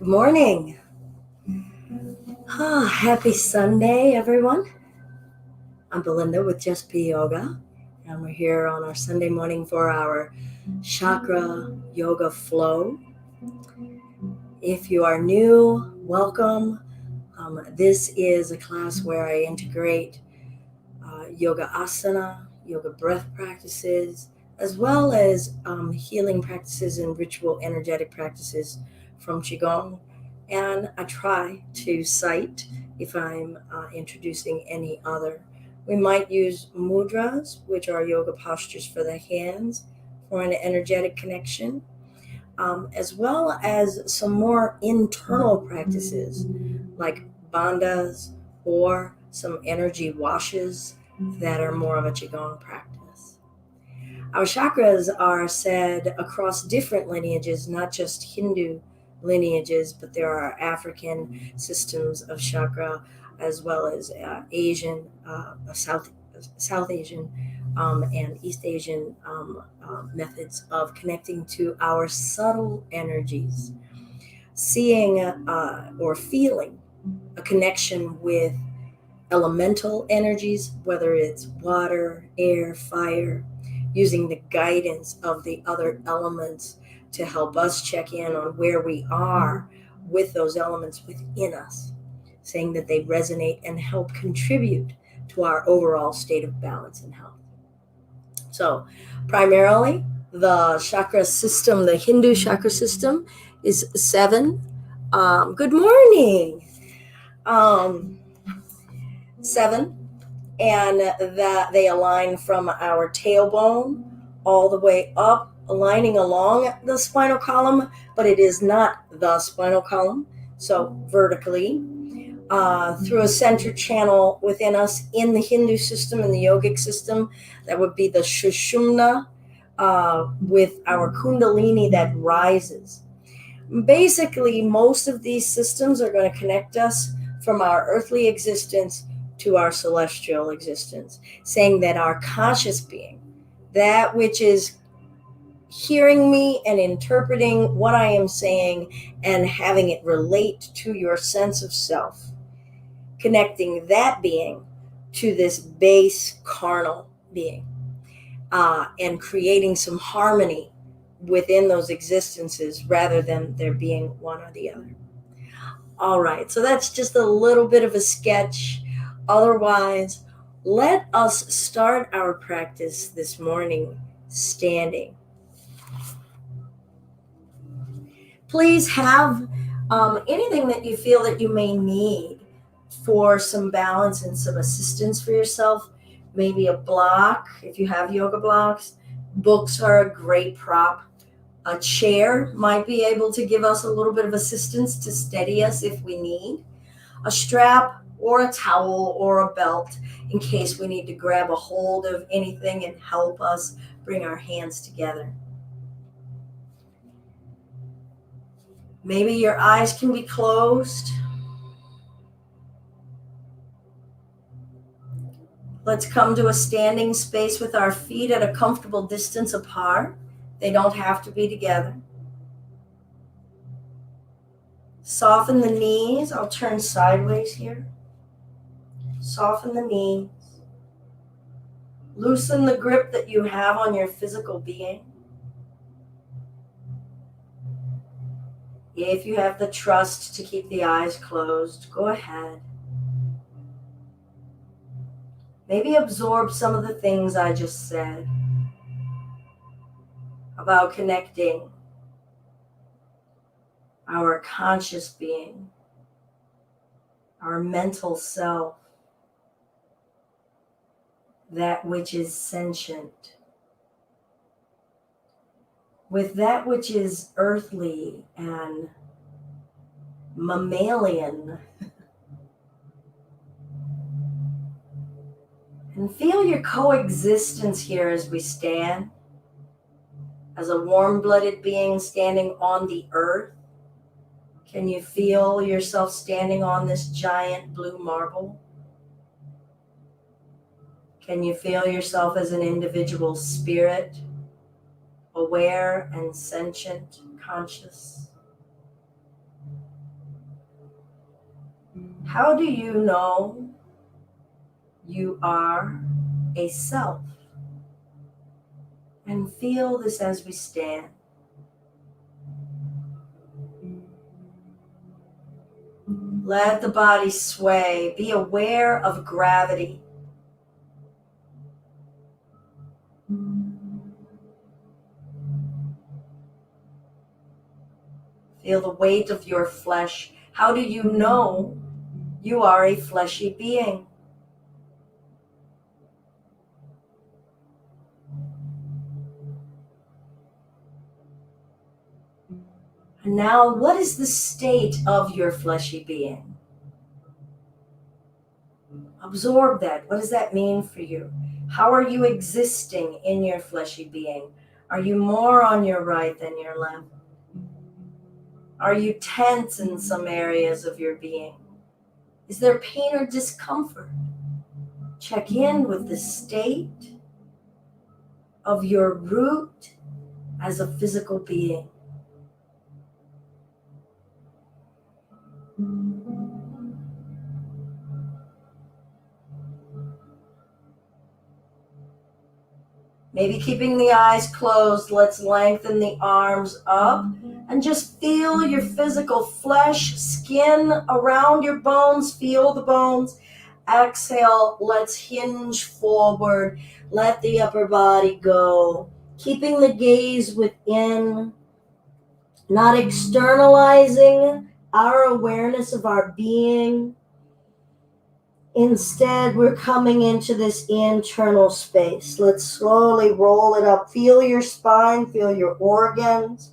Good morning. Happy Sunday, everyone. I'm Belinda with Just Be Yoga, and we're here on our Sunday morning for our Chakra Yoga Flow. If you are new, welcome. This is a class where I integrate yoga asana, yoga breath practices, as well as healing practices and ritual energetic practices from Qigong. And I try to cite if I'm introducing any other. We might use mudras, which are yoga postures for the hands, for an energetic connection, as well as some more internal practices like bandhas or some energy washes that are more of a Qigong practice. Our chakras are said across different lineages, not just Hindu lineages, but there are African systems of chakra as well as Asian, South Asian, and East Asian methods of connecting to our subtle energies, seeing or feeling a connection with elemental energies, whether it's water, air, fire, using the guidance of the other elements to help us check in on where we are with those elements within us, saying that they resonate and help contribute to our overall state of balance and health. So, primarily, the chakra system, the Hindu chakra system, is 7. Good morning. 7, and that they align from our tailbone all the way up, aligning along the spinal column, but it is not the spinal column. So vertically, through a center channel within us in the Hindu system, in the yogic system, that would be the Sushumna, with our Kundalini that rises. Basically, most of these systems are going to connect us from our earthly existence to our celestial existence, saying that our conscious being, that which is hearing me and interpreting what I am saying and having it relate to your sense of self, connecting that being to this base carnal being, and creating some harmony within those existences rather than there being one or the other. All right, so that's just a little bit of a sketch. Otherwise, let us start our practice this morning standing. Please have anything that you feel that you may need for some balance and some assistance for yourself. Maybe a block, if you have yoga blocks. Books are a great prop. A chair might be able to give us a little bit of assistance to steady us if we need. A strap or a towel or a belt in case we need to grab a hold of anything and help us bring our hands together. Maybe your eyes can be closed. Let's come to a standing space with our feet at a comfortable distance apart. They don't have to be together. Soften the knees. I'll turn sideways here. Soften the knees. Loosen the grip that you have on your physical being. If you have the trust to keep the eyes closed, go ahead. Maybe absorb some of the things I just said about connecting our conscious being, our mental self, that which is sentient, with that which is earthly and mammalian. And feel your coexistence here as we stand, as a warm-blooded being standing on the earth. Can you feel yourself standing on this giant blue marble? Can you feel yourself as an individual spirit, aware and sentient, conscious? How do you know you are a self? And feel this as we stand. Let the body sway. Be aware of gravity. Feel the weight of your flesh. How do you know you are a fleshy being? And now, what is the state of your fleshy being? Absorb that. What does that mean for you? How are you existing in your fleshy being? Are you more on your right than your left? Are you tense in some areas of your being? Is there pain or discomfort? Check in with the state of your root as a physical being. Maybe keeping the eyes closed, let's lengthen the arms up and just feel your physical flesh, skin around your bones. Feel the bones. Exhale, let's hinge forward. Let the upper body go. Keeping the gaze within, not externalizing our awareness of our being. Instead, we're coming into this internal space. Let's slowly roll it up. Feel your spine, feel your organs,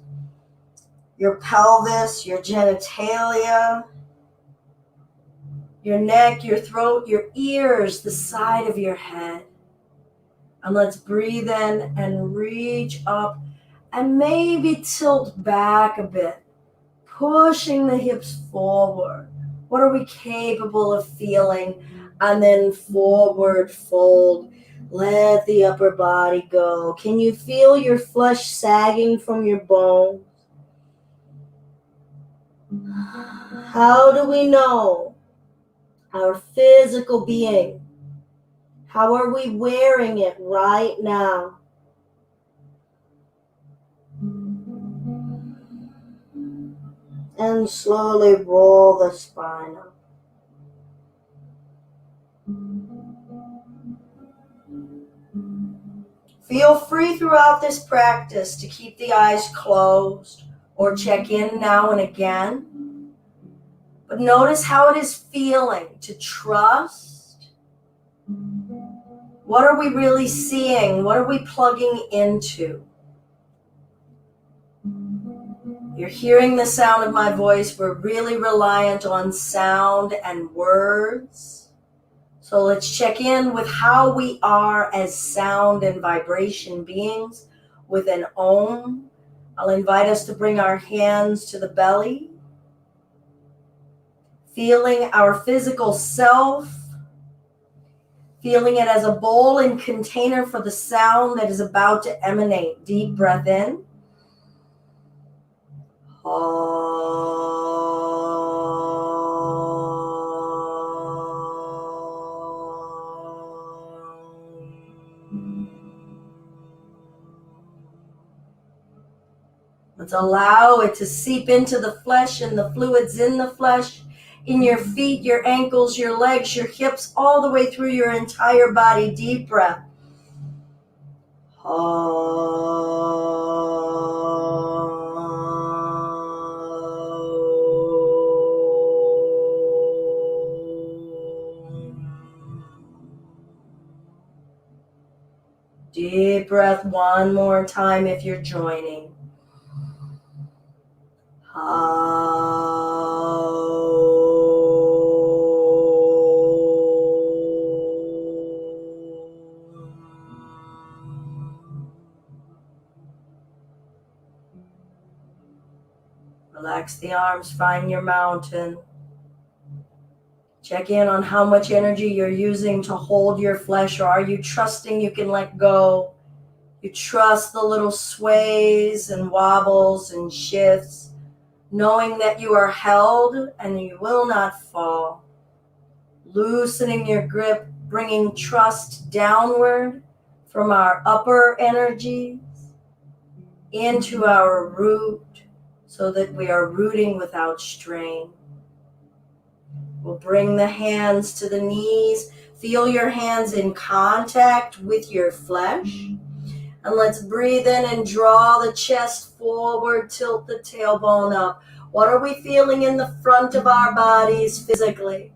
your pelvis, your genitalia, your neck, your throat, your ears, the side of your head. And let's breathe in and reach up and maybe tilt back a bit, pushing the hips forward. What are we capable of feeling? And then forward fold. Let the upper body go. Can you feel your flesh sagging from your bones? How do we know our physical being? How are we wearing it right now? And slowly roll the spine up. Feel free throughout this practice to keep the eyes closed or check in now and again. But notice how it is feeling to trust. What are we really seeing? What are we plugging into? You're hearing the sound of my voice. We're really reliant on sound and words. So let's check in with how we are as sound and vibration beings with an Om. I'll invite us to bring our hands to the belly, feeling our physical self, feeling it as a bowl and container for the sound that is about to emanate. Deep breath in. Let's allow it to seep into the flesh and the fluids in the flesh, in your feet, your ankles, your legs, your hips, all the way through your entire body. Deep breath. Deep breath one more time if you're joining. Relax the arms, find your mountain. Check in on how much energy you're using to hold your flesh, or are you trusting you can let go? You trust the little sways and wobbles and shifts, knowing that you are held and you will not fall. loosening your grip, bringing trust downward from our upper energies into our root so that we are rooting without strain. We'll bring the hands to the knees. Feel your hands in contact with your flesh. And let's breathe in and draw the chest forward, tilt the tailbone up. What are we feeling in the front of our bodies physically?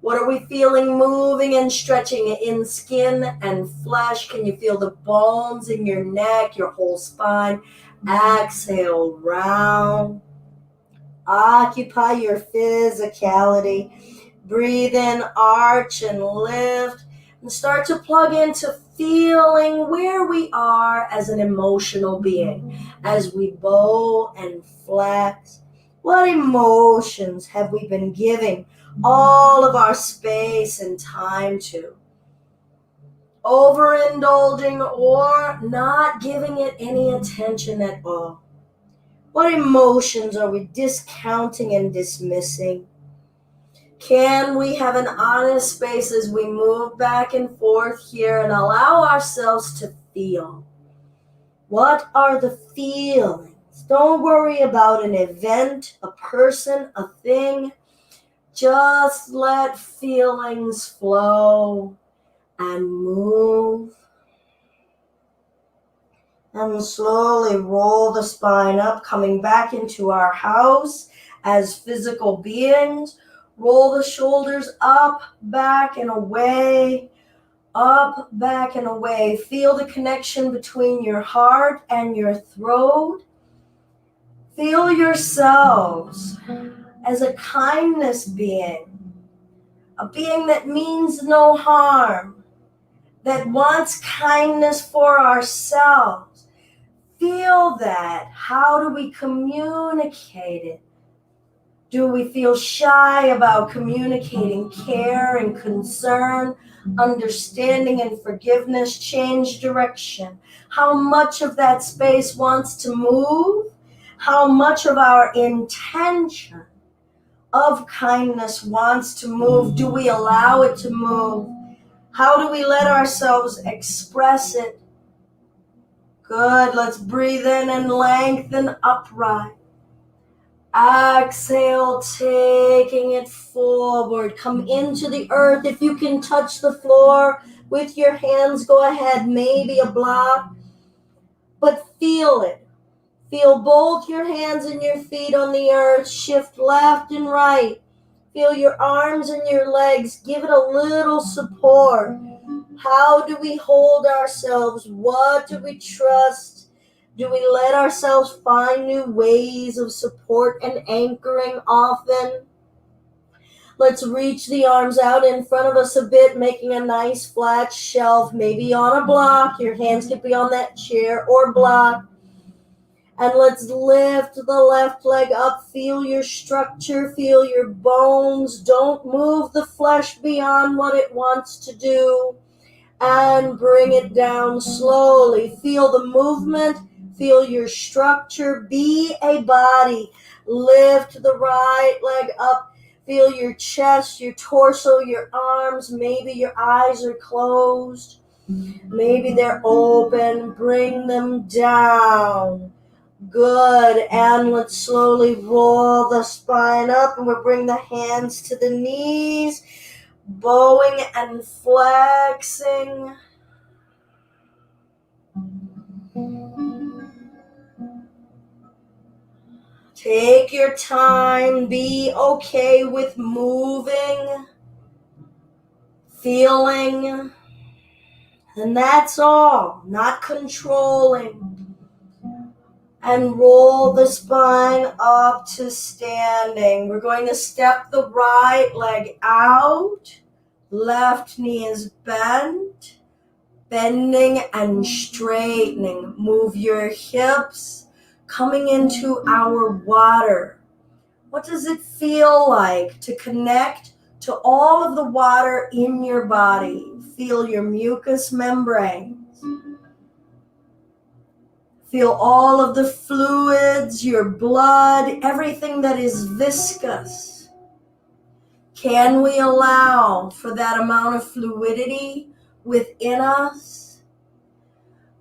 What are we feeling moving and stretching in skin and flesh? Can you feel the bones in your neck, your whole spine? Exhale, round. Occupy your physicality. Breathe in, arch and lift. And start to plug into feeling where we are as an emotional being. As we bow and flex, what emotions have we been giving all of our space and time to? Overindulging or not giving it any attention at all? What emotions are we discounting and dismissing? Can we have an honest space as we move back and forth here and allow ourselves to feel? What are the feelings? Don't worry about an event, a person, a thing. Just let feelings flow and move. And slowly roll the spine up, coming back into our house as physical beings. Roll the shoulders up, back, and away. Up, back, and away. Feel the connection between your heart and your throat. Feel yourselves as a kindness being. A being that means no harm. That wants kindness for ourselves. Feel that. How do we communicate it? Do we feel shy about communicating care and concern, understanding and forgiveness? Change direction. How much of that space wants to move? How much of our intention of kindness wants to move? Do we allow it to move? How do we let ourselves express it? Good. Let's breathe in and lengthen upright. Exhale, taking it forward. Come into the earth. If you can touch the floor with your hands, go ahead. Maybe a block. But feel it. Feel both your hands and your feet on the earth. Shift left and right. Feel your arms and your legs. Give it a little support. How do we hold ourselves? What do we trust? Do we let ourselves find new ways of support and anchoring often? Let's reach the arms out in front of us a bit, making a nice flat shelf, maybe on a block. Your hands could be on that chair or block. And let's lift the left leg up. Feel your structure, feel your bones. Don't move the flesh beyond what it wants to do. And bring it down slowly. Feel the movement. Feel your structure. Be a body. Lift the right leg up. Feel your chest, your torso, your arms. Maybe your eyes are closed. Maybe they're open. Bring them down. Good. And let's slowly roll the spine up. And we'll bring the hands to the knees. Bowing and flexing. Take your time. Be okay with moving, feeling, and that's all. Not controlling. And roll the spine up to standing. We're going to step the right leg out. Left knee is bent. Bending and straightening. Move your hips. Coming into our water. What does it feel like to connect to all of the water in your body? Feel your mucous membranes. Feel all of the fluids, your blood, everything that is viscous. Can we allow for that amount of fluidity within us?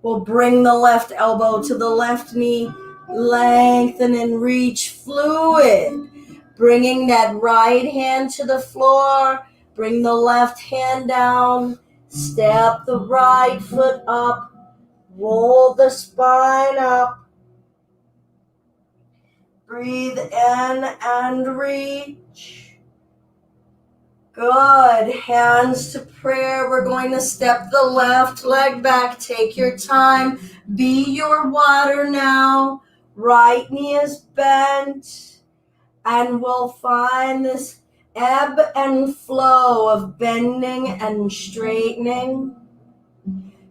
We'll bring the left elbow to the left knee, lengthen and reach fluid. Bringing that right hand to the floor, bring the left hand down, step the right foot up, roll the spine up. Breathe in and reach. Good. Hands to prayer. We're going to step the left leg back. Take your time. Be your water now. Right knee is bent. And we'll find this ebb and flow of bending and straightening.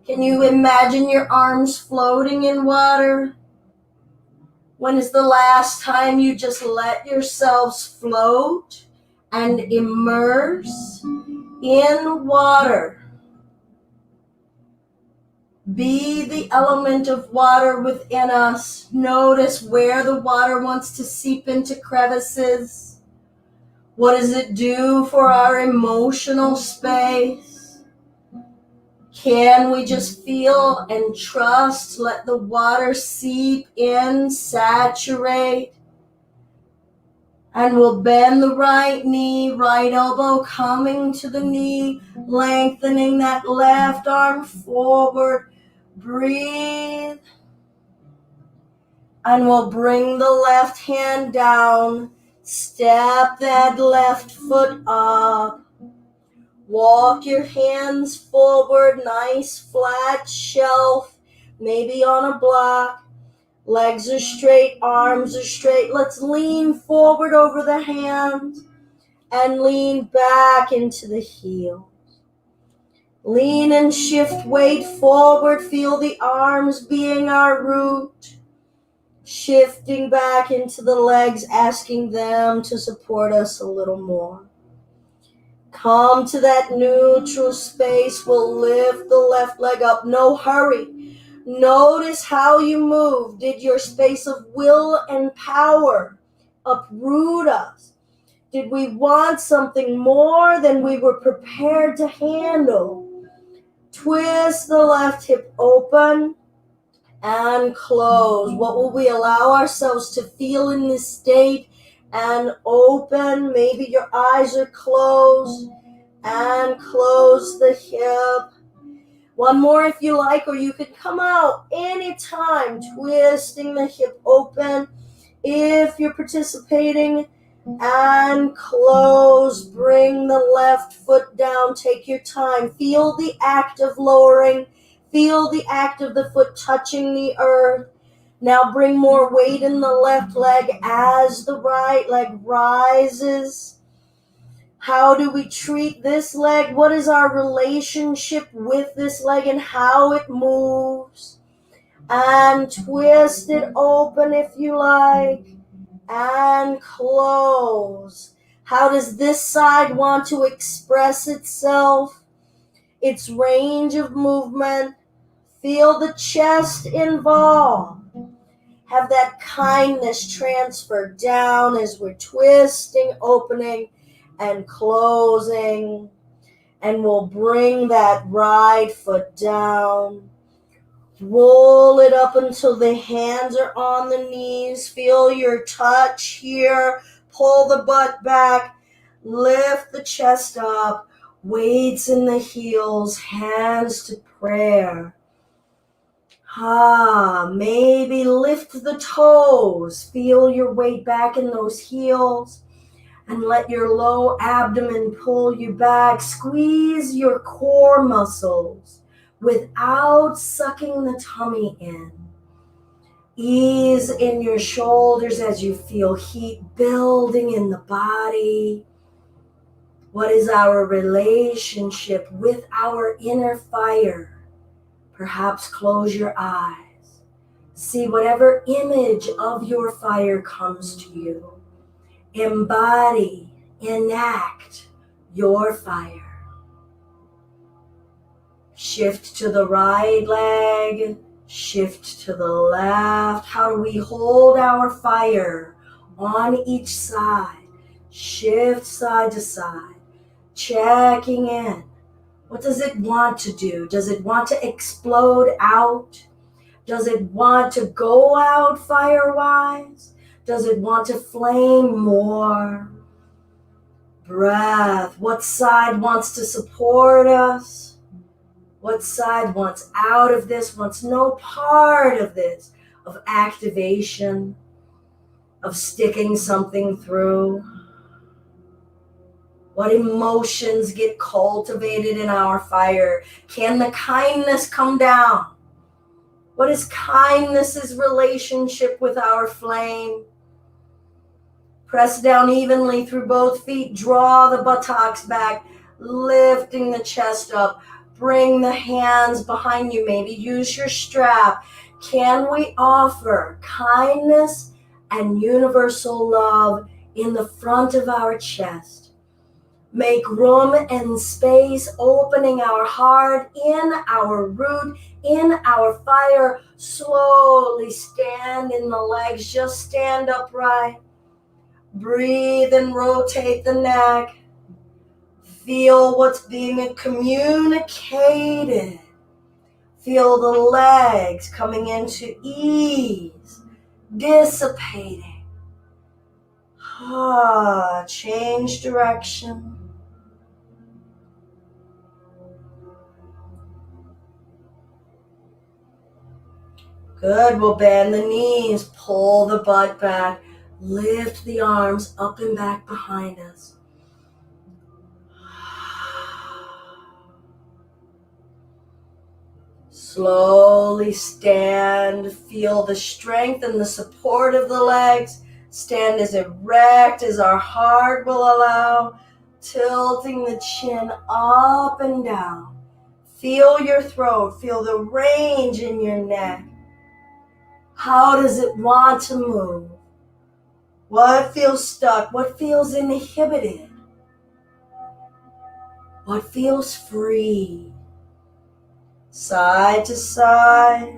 Can you imagine your arms floating in water? When is the last time you just let yourselves float and immerse in water? Be the element of water within us. Notice where the water wants to seep into crevices. What does it do for our emotional space? Can we just feel and trust, let the water seep in, saturate? And we'll bend the right knee, right elbow coming to the knee, lengthening that left arm forward. Breathe. And we'll bring the left hand down, step that left foot up. Walk your hands forward, nice flat shelf, maybe on a block. Legs are straight, arms are straight. Let's lean forward over the hands and lean back into the heels. Lean and shift weight forward. Feel the arms being our root. Shifting back into the legs, asking them to support us a little more. Come to that neutral space. We'll lift the left leg up. No hurry. Notice how you move. Did your space of will and power uproot us? Did we want something more than we were prepared to handle? Twist the left hip open and close. What will we allow ourselves to feel in this state? And open. Maybe your eyes are closed. And close the hip. One more if you like, or you can come out anytime, twisting the hip open. If you're participating, and close. Bring the left foot down. Take your time. Feel the act of lowering. Feel the act of the foot touching the earth. Now bring more weight in the left leg as the right leg rises. How do we treat this leg? What is our relationship with this leg and how it moves? And twist it open if you like. And close. How does this side want to express itself? Its range of movement. Feel the chest involved. Have that kindness transfer down as we're twisting, opening, and closing. And we'll bring that right foot down. Roll it up until the hands are on the knees. Feel your touch here. Pull the butt back. Lift the chest up. Weights in the heels. Hands to prayer. Maybe lift the toes. Feel your weight back in those heels. And let your low abdomen pull you back. Squeeze your core muscles without sucking the tummy in. Ease in your shoulders as you feel heat building in the body. What is our relationship with our inner fire? Perhaps close your eyes. See whatever image of your fire comes to you. Embody, enact your fire. Shift to the right leg, shift to the left. How do we hold our fire on each side? Shift side to side. Checking in. What does it want to do? Does it want to explode out? Does it want to go out fire-wise? Does it want to flame more? Breath. What side wants to support us? What side wants out of this, wants no part of this, of activation, of sticking something through? What emotions get cultivated in our fire? Can the kindness come down? What is kindness's relationship with our flame? Press down evenly through both feet. Draw the buttocks back, lifting the chest up. Bring the hands behind you. Maybe use your strap. Can we offer kindness and universal love in the front of our chest? Make room and space, opening our heart, in our root, in our fire. Slowly stand in the legs, just stand upright. Breathe and rotate the neck. Feel what's being communicated. Feel the legs coming into ease, dissipating. Change direction. Good, we'll bend the knees, pull the butt back, lift the arms up and back behind us. Slowly stand, feel the strength and the support of the legs. Stand as erect as our heart will allow, tilting the chin up and down. Feel your throat, feel the range in your neck. How does it want to move? What feels stuck? What feels inhibited? What feels free? Side to side.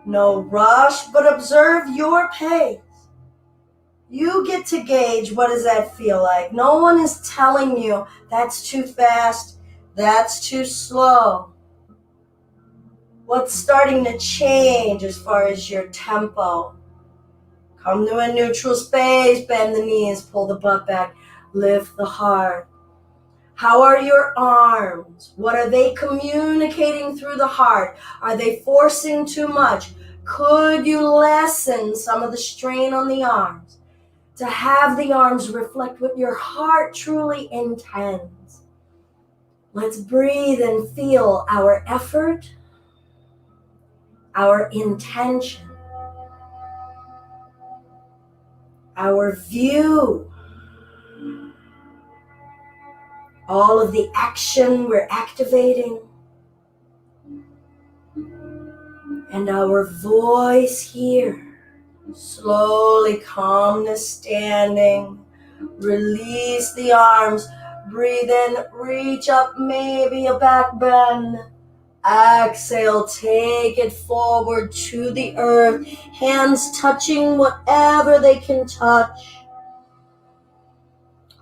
No rush, but observe your pace. You get to gauge, what does that feel like? No one is telling you that's too fast, that's too slow. What's starting to change as far as your tempo? Come to a neutral space, bend the knees, pull the butt back, lift the heart. How are your arms? What are they communicating through the heart? Are they forcing too much? Could you lessen some of the strain on the arms to have the arms reflect what your heart truly intends? Let's breathe and feel our effort, our intention, our view, all of the action we're activating, and our voice here. Slowly calmness standing. Release the arms. Breathe in, reach up, maybe a back bend. Exhale, take it forward to the earth. Hands touching whatever they can touch.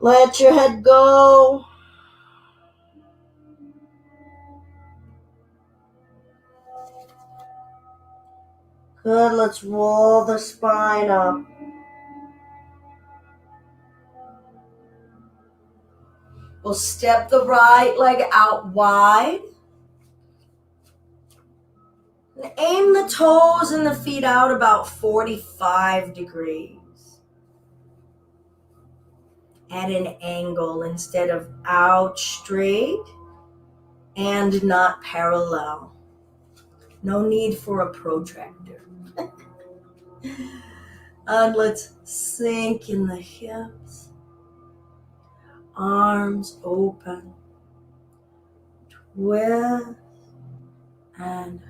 Let your head go. Good, let's roll the spine up. We'll step the right leg out wide. And aim the toes and the feet out about 45 degrees. At an angle instead of out straight and not parallel. No need for a protractor. And let's sink in the hips. Arms open. Twist and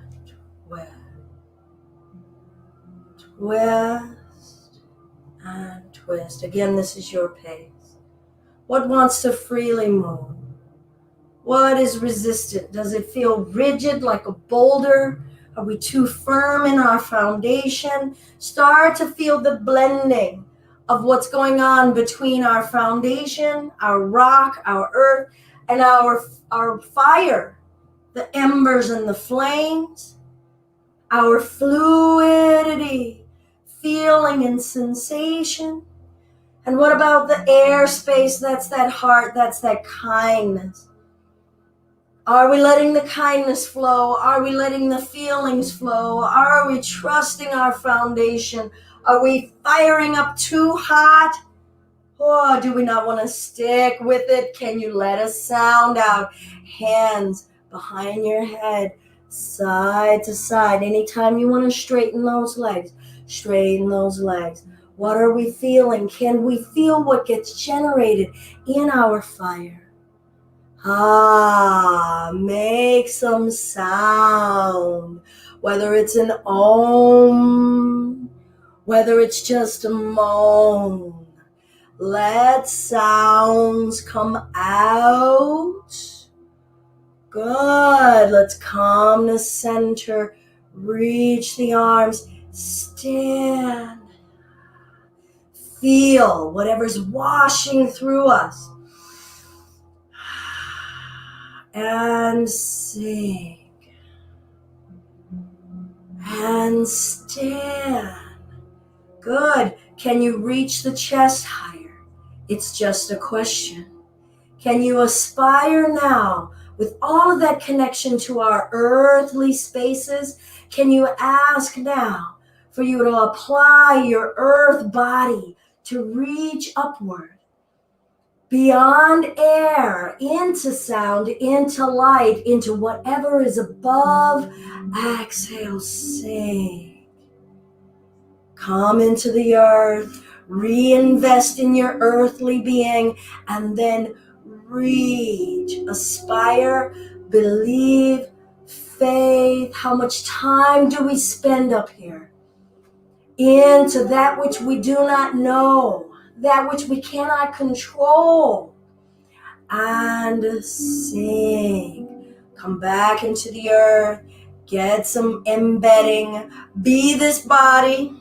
twist. Twist and twist. Again, this is your pace. What wants to freely move? What is resistant? Does it feel rigid like a boulder? Are we too firm in our foundation? Start to feel the blending of what's going on between our foundation, our rock, our earth, and our fire, the embers and the flames, our fluidity, feeling and sensation. And what about the air space? That's that heart, that's that kindness. Are we letting the kindness flow? Are we letting the feelings flow? Are we trusting our foundation? Are we firing up too hot? Or do we not want to stick with it? Can you let a sound out? Hands behind your head, side to side. Anytime you want to straighten those legs, straighten those legs. What are we feeling? Can we feel what gets generated in our fire? Make some sound, whether it's an om, whether it's just a moan. Let sounds come out. Good. Let's come to center. Reach the arms. Stand. Feel whatever's washing through us. And sing. And stand. Good. Can you reach the chest higher? It's just a question. Can you aspire now with all of that connection to our earthly spaces? Can you ask now for you to apply your earth body to reach upward, beyond air, into sound, into light, into whatever is above? Exhale, sing. Come into the earth, reinvest in your earthly being, and then reach, aspire, believe, faith. How much time do we spend up here into that which we do not know, that which we cannot control? And sing. Come back into the earth, get some embedding, be this body.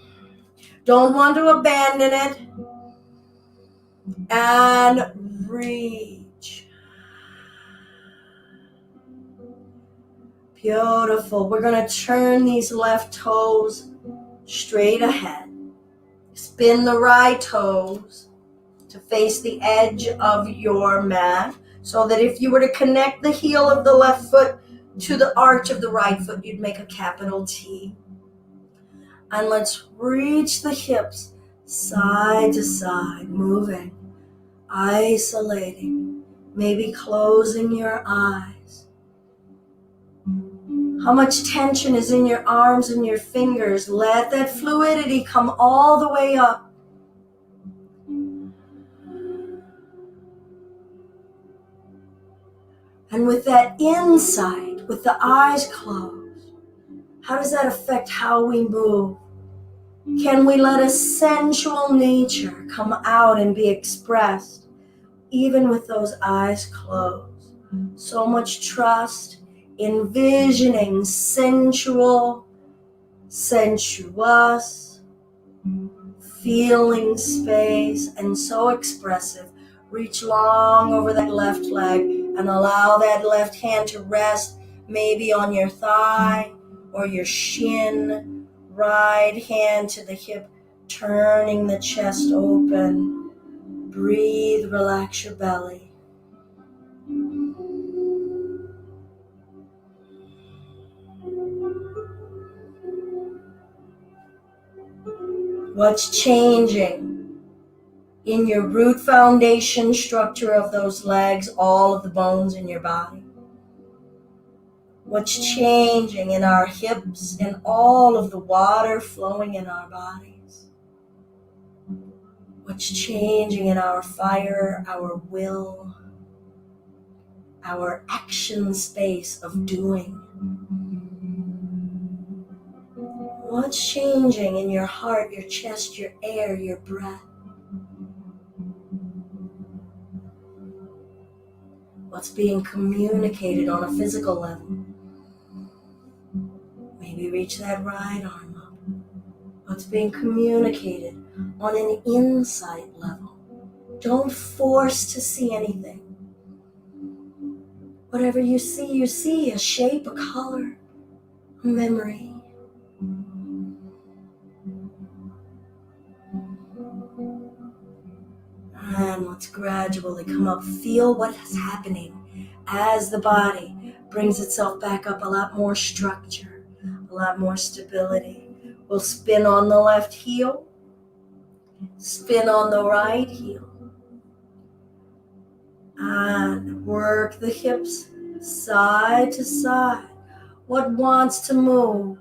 Don't want to abandon it. And reach. Beautiful. We're going to turn these left toes straight ahead. Spin the right toes to face the edge of your mat, so that if you were to connect the heel of the left foot to the arch of the right foot, you'd make a capital T. And let's reach the hips side to side, moving, isolating, maybe closing your eyes. How much tension is in your arms and your fingers? Let that fluidity come all the way up. And with that insight, with the eyes closed, how does that affect how we move? Can we let a sensual nature come out and be expressed, even with those eyes closed? So much trust, envisioning sensual, sensuous, feeling space, and so expressive. Reach long over that left leg and allow that left hand to rest maybe on your thigh or your shin. Right hand to the hip, turning the chest open. Breathe, relax your belly. What's changing in your root foundation structure of those legs, all of the bones in your body? What's changing in our hips and all of the water flowing in our bodies? What's changing in our fire, our will, our action space of doing? What's changing in your heart, your chest, your air, your breath? What's being communicated on a physical level? Maybe reach that right arm up. What's being communicated on an insight level. Don't force to see anything. Whatever you see a shape, a color, a memory. And let's gradually come up. Feel what is happening as the body brings itself back up. A lot more structure, a lot more stability. We'll spin on the left heel, spin on the right heel, and work the hips side to side. What wants to move?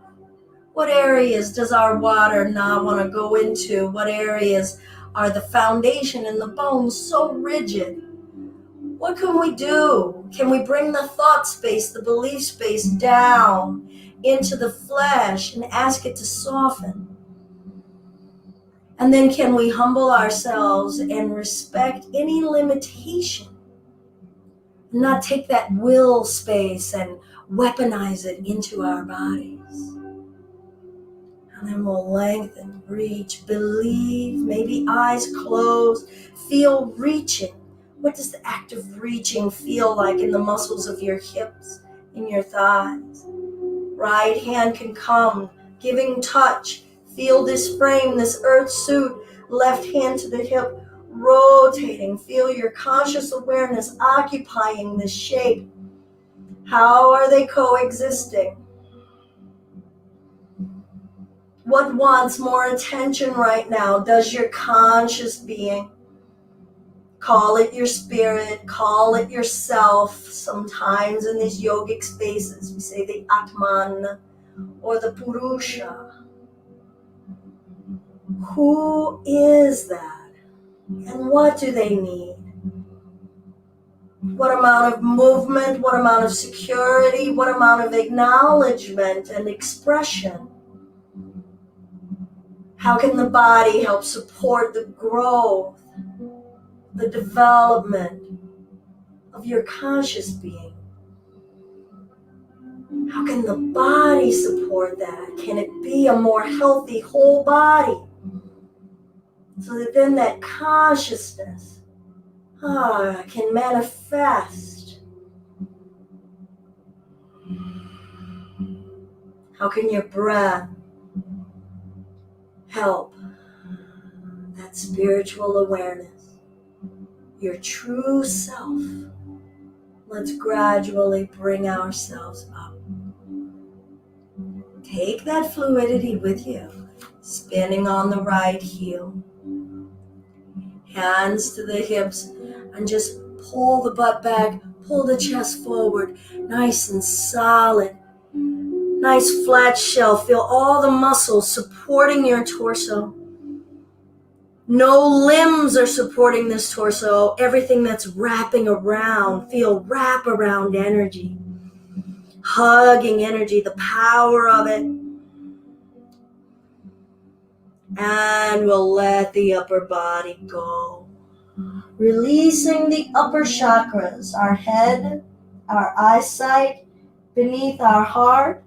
What areas does our water not want to go into? What areas are the foundation and the bones so rigid? What can we do? Can we bring the thought space, the belief space down into the flesh and ask it to soften? And then can we humble ourselves and respect any limitation? Not take that will space and weaponize it into our bodies. And then we'll lengthen, reach, believe, maybe eyes closed, feel reaching. What does the act of reaching feel like in the muscles of your hips, in your thighs? Right hand can come, giving touch. Feel this frame, this earth suit, left hand to the hip, rotating. Feel your conscious awareness occupying this shape. How are they coexisting? What wants more attention right now? Does your conscious being, call it your spirit, call it yourself. Sometimes in these yogic spaces, we say the Atman or the Purusha. Who is that? And what do they need? What amount of movement, what amount of security, what amount of acknowledgement and expression? How can the body help support the growth, the development of your conscious being? How can the body support that? Can it be a more healthy whole body? So that then that consciousness can manifest. How can your breath help that spiritual awareness, your true self? Let's gradually bring ourselves up. Take that fluidity with you, spinning on the right heel, hands to the hips, and just pull the butt back, pull the chest forward, nice and solid. Nice flat shell. Feel all the muscles supporting your torso. No limbs are supporting this torso. Everything that's wrapping around. Feel wrap around energy. Hugging energy, the power of it. And we'll let the upper body go. Releasing the upper chakras, our head, our eyesight, beneath our heart.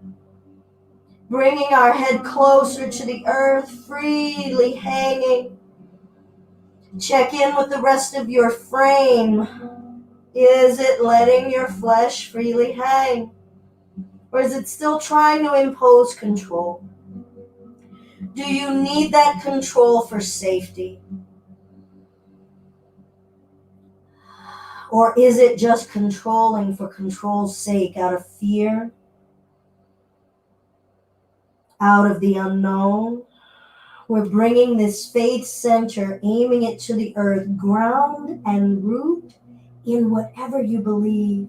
Bringing our head closer to the earth, freely hanging. Check in with the rest of your frame. Is it letting your flesh freely hang? Or is it still trying to impose control? Do you need that control for safety? Or is it just controlling for control's sake, out of fear? Out of the unknown? We're bringing this faith center, aiming it to the earth, ground and root in whatever you believe.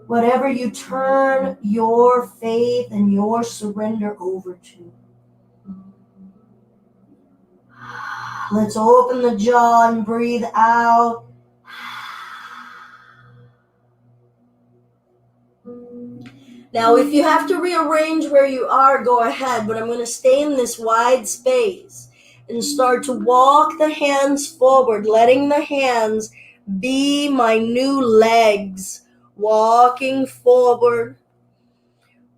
Whatever you turn your faith and your surrender over to. Let's open the jaw and breathe out. Now, if you have to rearrange where you are, go ahead, but I'm going to stay in this wide space and start to walk the hands forward, letting the hands be my new legs, walking forward.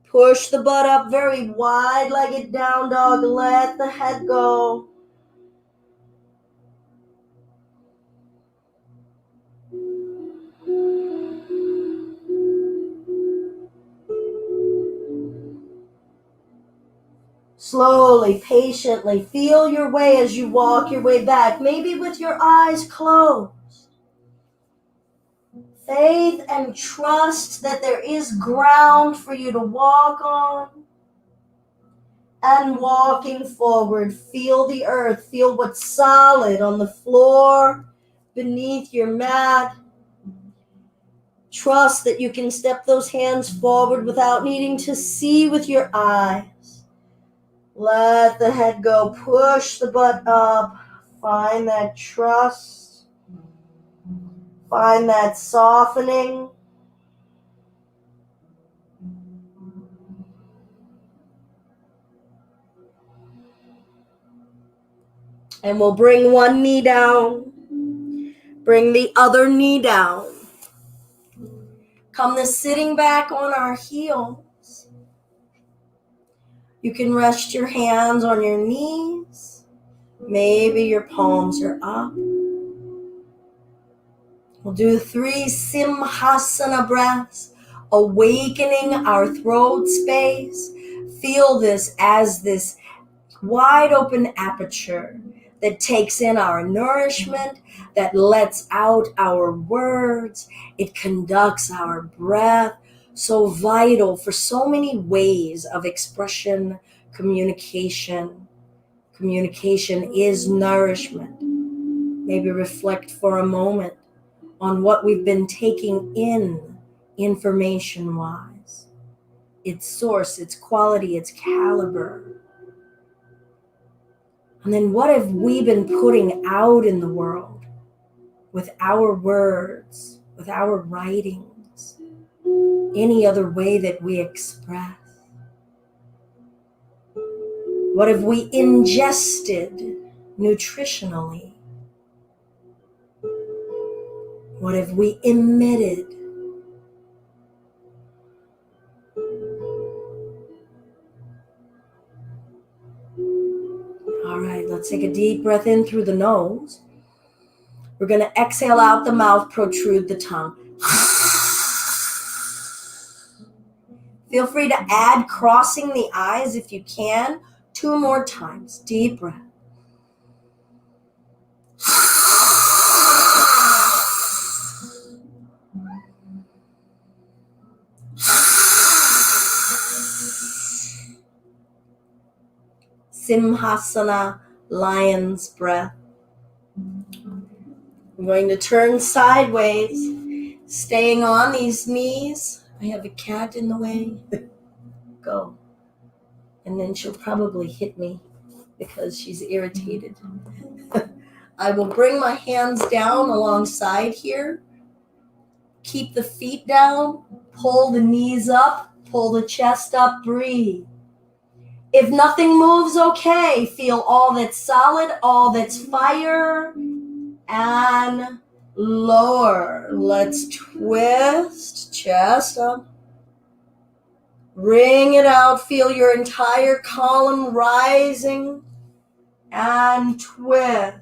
Push the butt up, very wide-legged down dog, let the head go. Slowly, patiently, feel your way as you walk your way back, maybe with your eyes closed. Faith and trust that there is ground for you to walk on. And walking forward, feel the earth, feel what's solid on the floor beneath your mat. Trust that you can step those hands forward without needing to see with your eyes. Let the head go, push the butt up, find that trust, find that softening. And we'll bring one knee down, bring the other knee down. Come to sitting back on our heels. You can rest your hands on your knees. Maybe your palms are up. We'll do 3 Simhasana breaths, awakening our throat space. Feel this as this wide open aperture that takes in our nourishment, that lets out our words. It conducts our breath. So vital for so many ways of expression, communication. Communication is nourishment. Maybe reflect for a moment on what we've been taking in information-wise. Its source, its quality, its caliber. And then what have we been putting out in the world with our words, with our writings, any other way that we express? What have we ingested nutritionally? What have we emitted? All right, let's take a deep breath in through the nose. We're going to exhale out the mouth, protrude the tongue. Feel free to add crossing the eyes if you can. 2 more times. Deep breath. Simhasana, lion's breath. I'm going to turn sideways, staying on these knees. I have a cat in the way. Go. And then she'll probably hit me because she's irritated. I will bring my hands down alongside here. Keep the feet down. Pull the knees up. Pull the chest up. Breathe. If nothing moves, okay. Feel all that's solid, all that's fire. And lower. Let's twist. Chest up. Ring it out. Feel your entire column rising. And twist.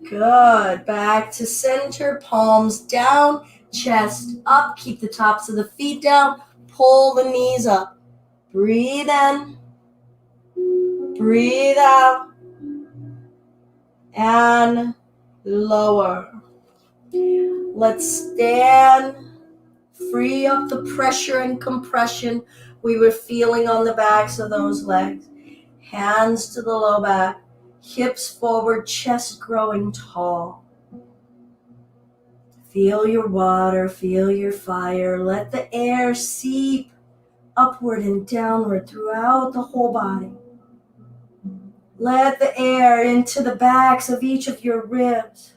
Good. Back to center. Palms down. Chest up. Keep the tops of the feet down. Pull the knees up. Breathe in. Breathe out. And lower. Let's stand. Free up the pressure and compression we were feeling on the backs of those legs. Hands to the low back. Hips forward, chest growing tall. Feel your water, feel your fire. Let the air seep upward and downward throughout the whole body. Let the air into the backs of each of your ribs.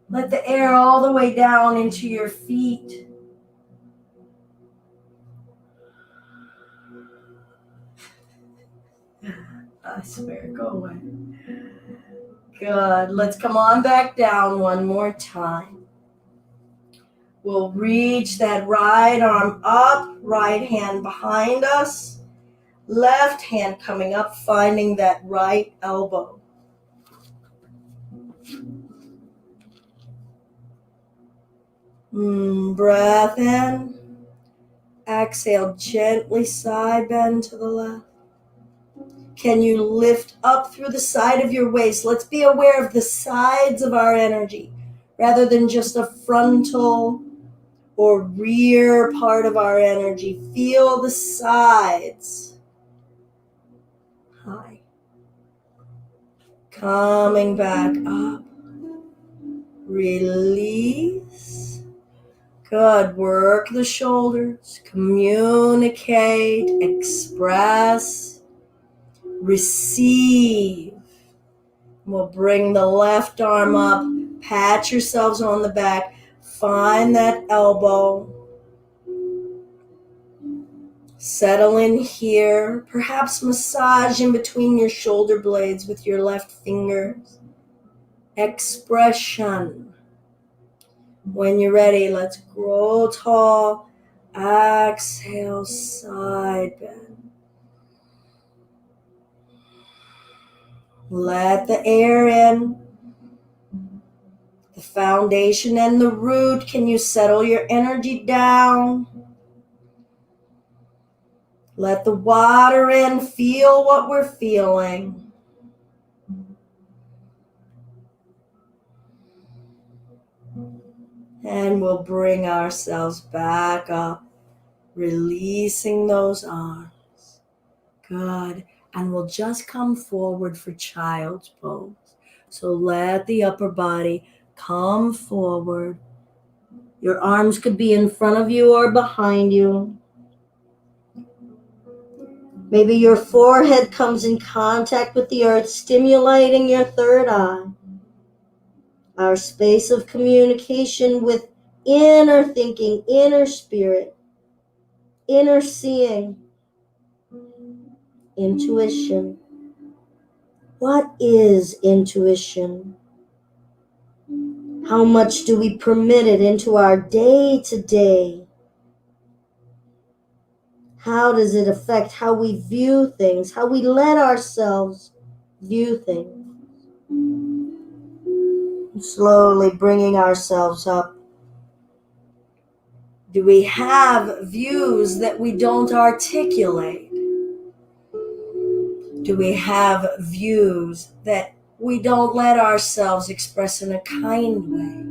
Let the air all the way down into your feet. I swear, go away. Good. Let's come on back down one more time. We'll reach that right arm up, right hand behind us, left hand coming up, finding that right elbow. Breath in. Exhale, gently side bend to the left. Can you lift up through the side of your waist? Let's be aware of the sides of our energy rather than just a frontal or rear part of our energy. Feel the sides. High. Coming back up. Release. Good. Work the shoulders. Communicate. Express. Receive. We'll bring the left arm up. Pat yourselves on the back. Find that elbow. Settle in here. Perhaps massage in between your shoulder blades with your left fingers. Expression. When you're ready, let's grow tall. Exhale, side bend. Let the air in. The foundation and the root. Can you settle your energy down? Let the water in. Feel what we're feeling. And we'll bring ourselves back up, releasing those arms. Good. And we'll just come forward for child's pose. So let the upper body come forward. Your arms could be in front of you or behind you. Maybe your forehead comes in contact with the earth, stimulating your third eye. Our space of communication with inner thinking, inner spirit, inner seeing, intuition. What is intuition? How much do we permit it into our day-to-day? How does it affect how we view things, how we let ourselves view things? Slowly bringing ourselves up. Do we have views that we don't articulate? Do we have views that we don't let ourselves express in a kind way?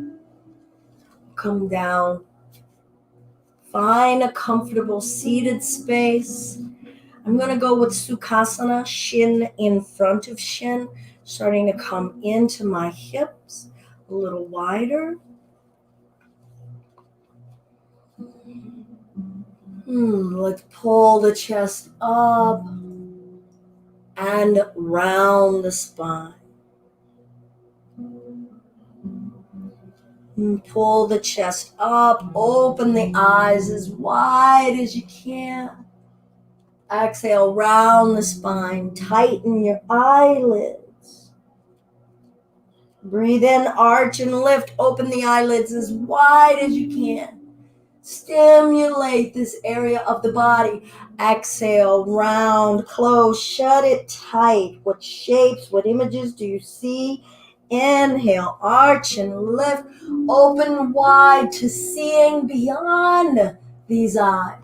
Come down. Find a comfortable seated space. I'm going to go with Sukhasana, shin in front of shin, starting to come into my hips a little wider. Let's pull the chest up and round the spine. Pull the chest up, open the eyes as wide as you can. Exhale, round the spine, tighten your eyelids. Breathe in, arch and lift, open the eyelids as wide as you can. Stimulate this area of the body. Exhale, round, close, shut it tight. What shapes, what images do you see? Inhale, arch and lift, open wide to seeing beyond these eyes.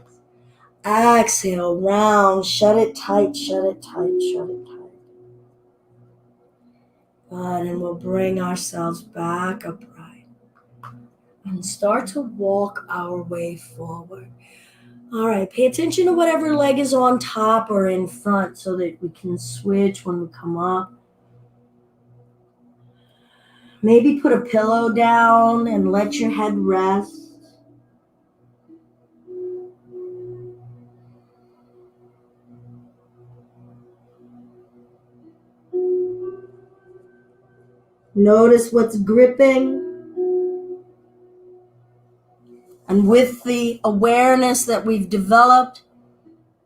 Exhale, round, shut it tight, shut it tight, shut it tight. Good, and we'll bring ourselves back upright and start to walk our way forward. All right, pay attention to whatever leg is on top or in front so that we can switch when we come up. Maybe put a pillow down and let your head rest. Notice what's gripping. And with the awareness that we've developed,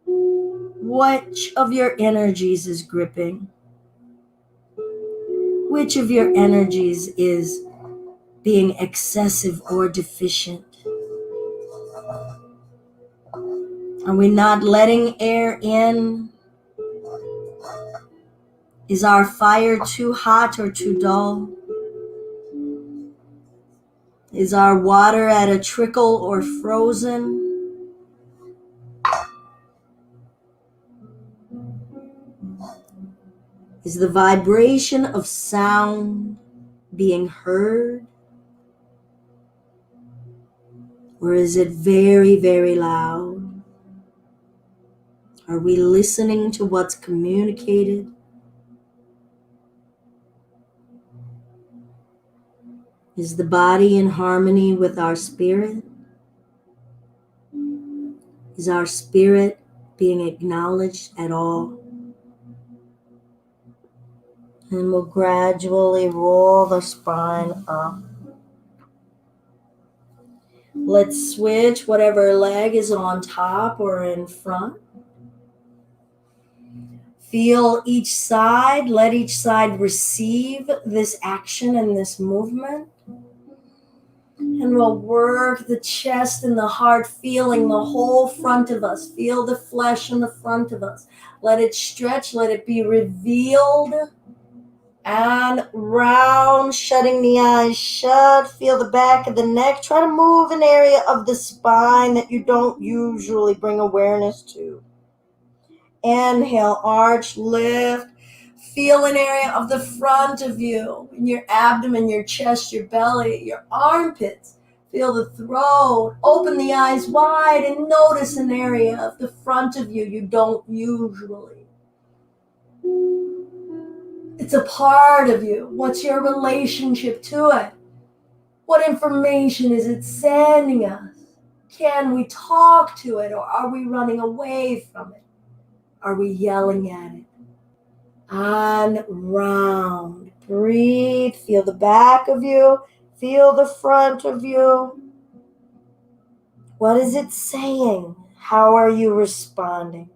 which of your energies is gripping? Which of your energies is being excessive or deficient? Are we not letting air in? Is our fire too hot or too dull? Is our water at a trickle or frozen? Is the vibration of sound being heard? Or is it very, very loud? Are we listening to what's communicated? Is the body in harmony with our spirit? Is our spirit being acknowledged at all? And we'll gradually roll the spine up. Let's switch whatever leg is on top or in front. Feel each side. Let each side receive this action and this movement. And we'll work the chest and the heart, feeling the whole front of us. Feel the flesh in the front of us. Let it stretch. Let it be revealed and round, shutting the eyes shut. Feel the back of the neck. Try to move an area of the spine that you don't usually bring awareness to. Inhale, arch, lift. Feel an area of the front of you, in your abdomen, your chest, your belly, your armpits. Feel the throat. Open the eyes wide and notice an area of the front of you you don't usually. It's a part of you. What's your relationship to it? What information is it sending us? Can we talk to it, or are we running away from it? Are we yelling at it? And round. Breathe. Feel the back of you. Feel the front of you. What is it saying? How are you responding?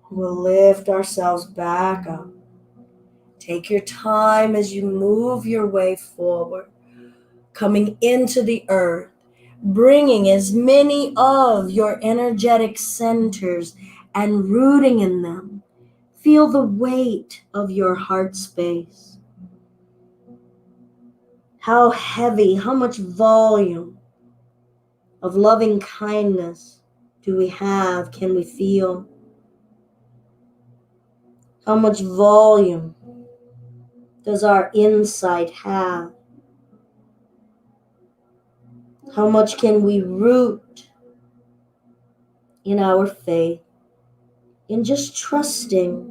We'll lift ourselves back up. Take your time as you move your way forward, coming into the earth, bringing as many of your energetic centers and rooting in them. Feel the weight of your heart space. How heavy, how much volume of loving kindness do we have? Can we feel? How much volume does our insight have? How much can we root in our faith, in just trusting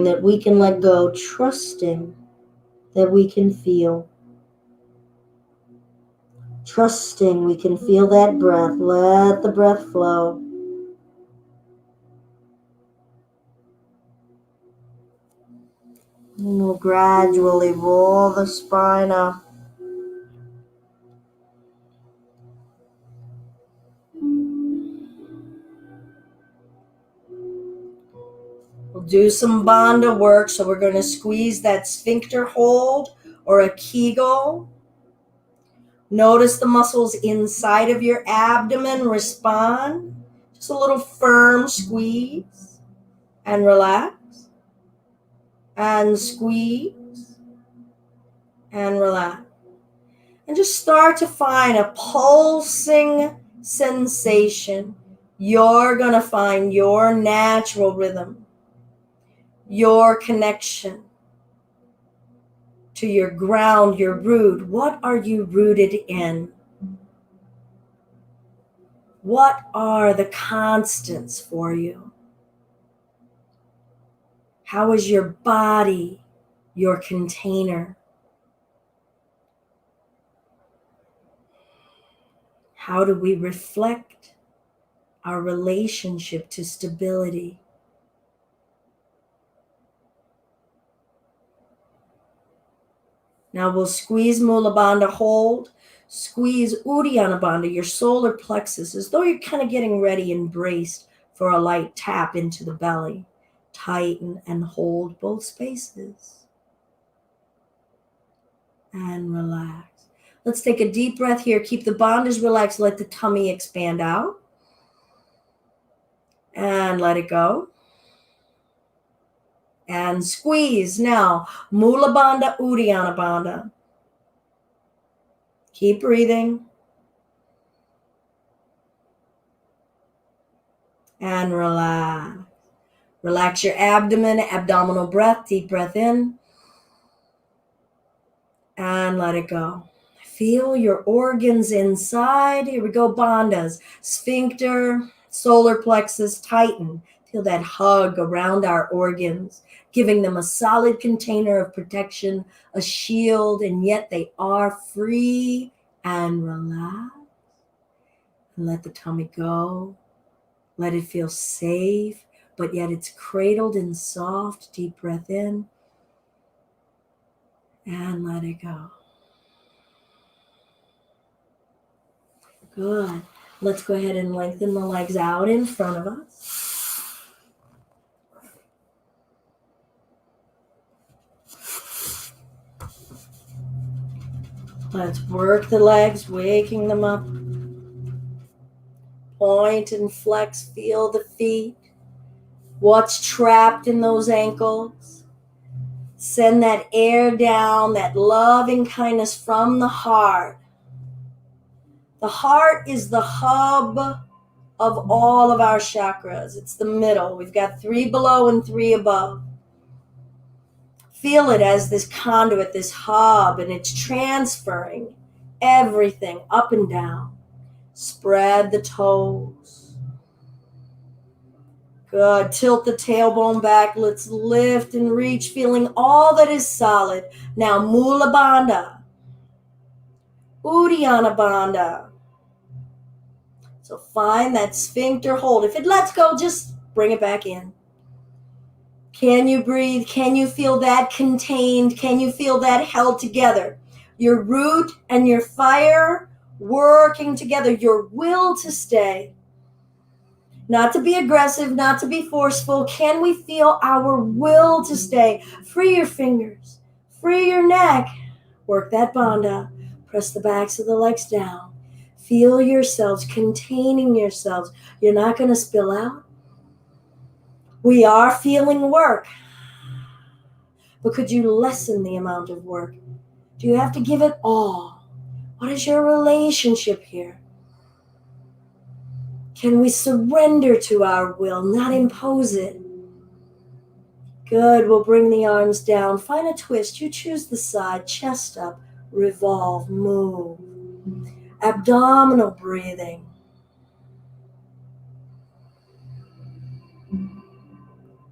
that we can let go, trusting that we can feel, trusting we can feel that breath. Let the breath flow. And we'll gradually roll the spine up. We'll do some bandha work, so we're going to squeeze that sphincter hold or a kegel. Notice the muscles inside of your abdomen respond. Just a little firm squeeze and relax. And squeeze and relax. And just start to find a pulsing sensation. You're going to find your natural rhythm, your connection to your ground, your root. What are you rooted in? What are the constants for you? How is your body your container? How do we reflect our relationship to stability? Now we'll squeeze Mula Bandha, hold. Squeeze Uddiyana Bandha, your solar plexus, as though you're kind of getting ready and braced for a light tap into the belly. Tighten and hold both spaces. And relax. Let's take a deep breath here. Keep the bandhas relaxed. Let the tummy expand out. And let it go. and squeeze. Now, Mula Bandha, Uddiyana Bandha. Keep breathing. And relax. Relax your abdomen, abdominal breath, deep breath in. And let it go. Feel your organs inside. Here we go, bandhas. Sphincter, solar plexus, tighten. Feel that hug around our organs, giving them a solid container of protection, a shield, and yet they are free and relax. And let the tummy go. Let it feel safe, but yet it's cradled and soft. Deep breath in. And let it go. Good. Let's go ahead and lengthen the legs out in front of us. Let's work the legs, waking them up. Point and flex, feel the feet. What's trapped in those ankles? Send that air down, that loving kindness from the heart. The heart is the hub of all of our chakras. It's the middle. We've got 3 below and 3 above. Feel it as this conduit, this hub, and it's transferring everything up and down. Spread the toes. Good. Tilt the tailbone back. Let's lift and reach, feeling all that is solid. Now, Mula Bandha, Uddiyana Bandha. So find that sphincter hold. If it lets go, just bring it back in. Can you breathe? Can you feel that contained? Can you feel that held together? Your root and your fire working together. Your will to stay. Not to be aggressive, not to be forceful. Can we feel our will to stay? Free your fingers. Free your neck. Work that bandha. Press the backs of the legs down. Feel yourselves, containing yourselves. You're not going to spill out. We are feeling work. But could you lessen the amount of work? Do you have to give it all? What is your relationship here? Can we surrender to our will, not impose it? Good. We'll bring the arms down. Find a twist. You choose the side. Chest up. Revolve. Move. Abdominal breathing.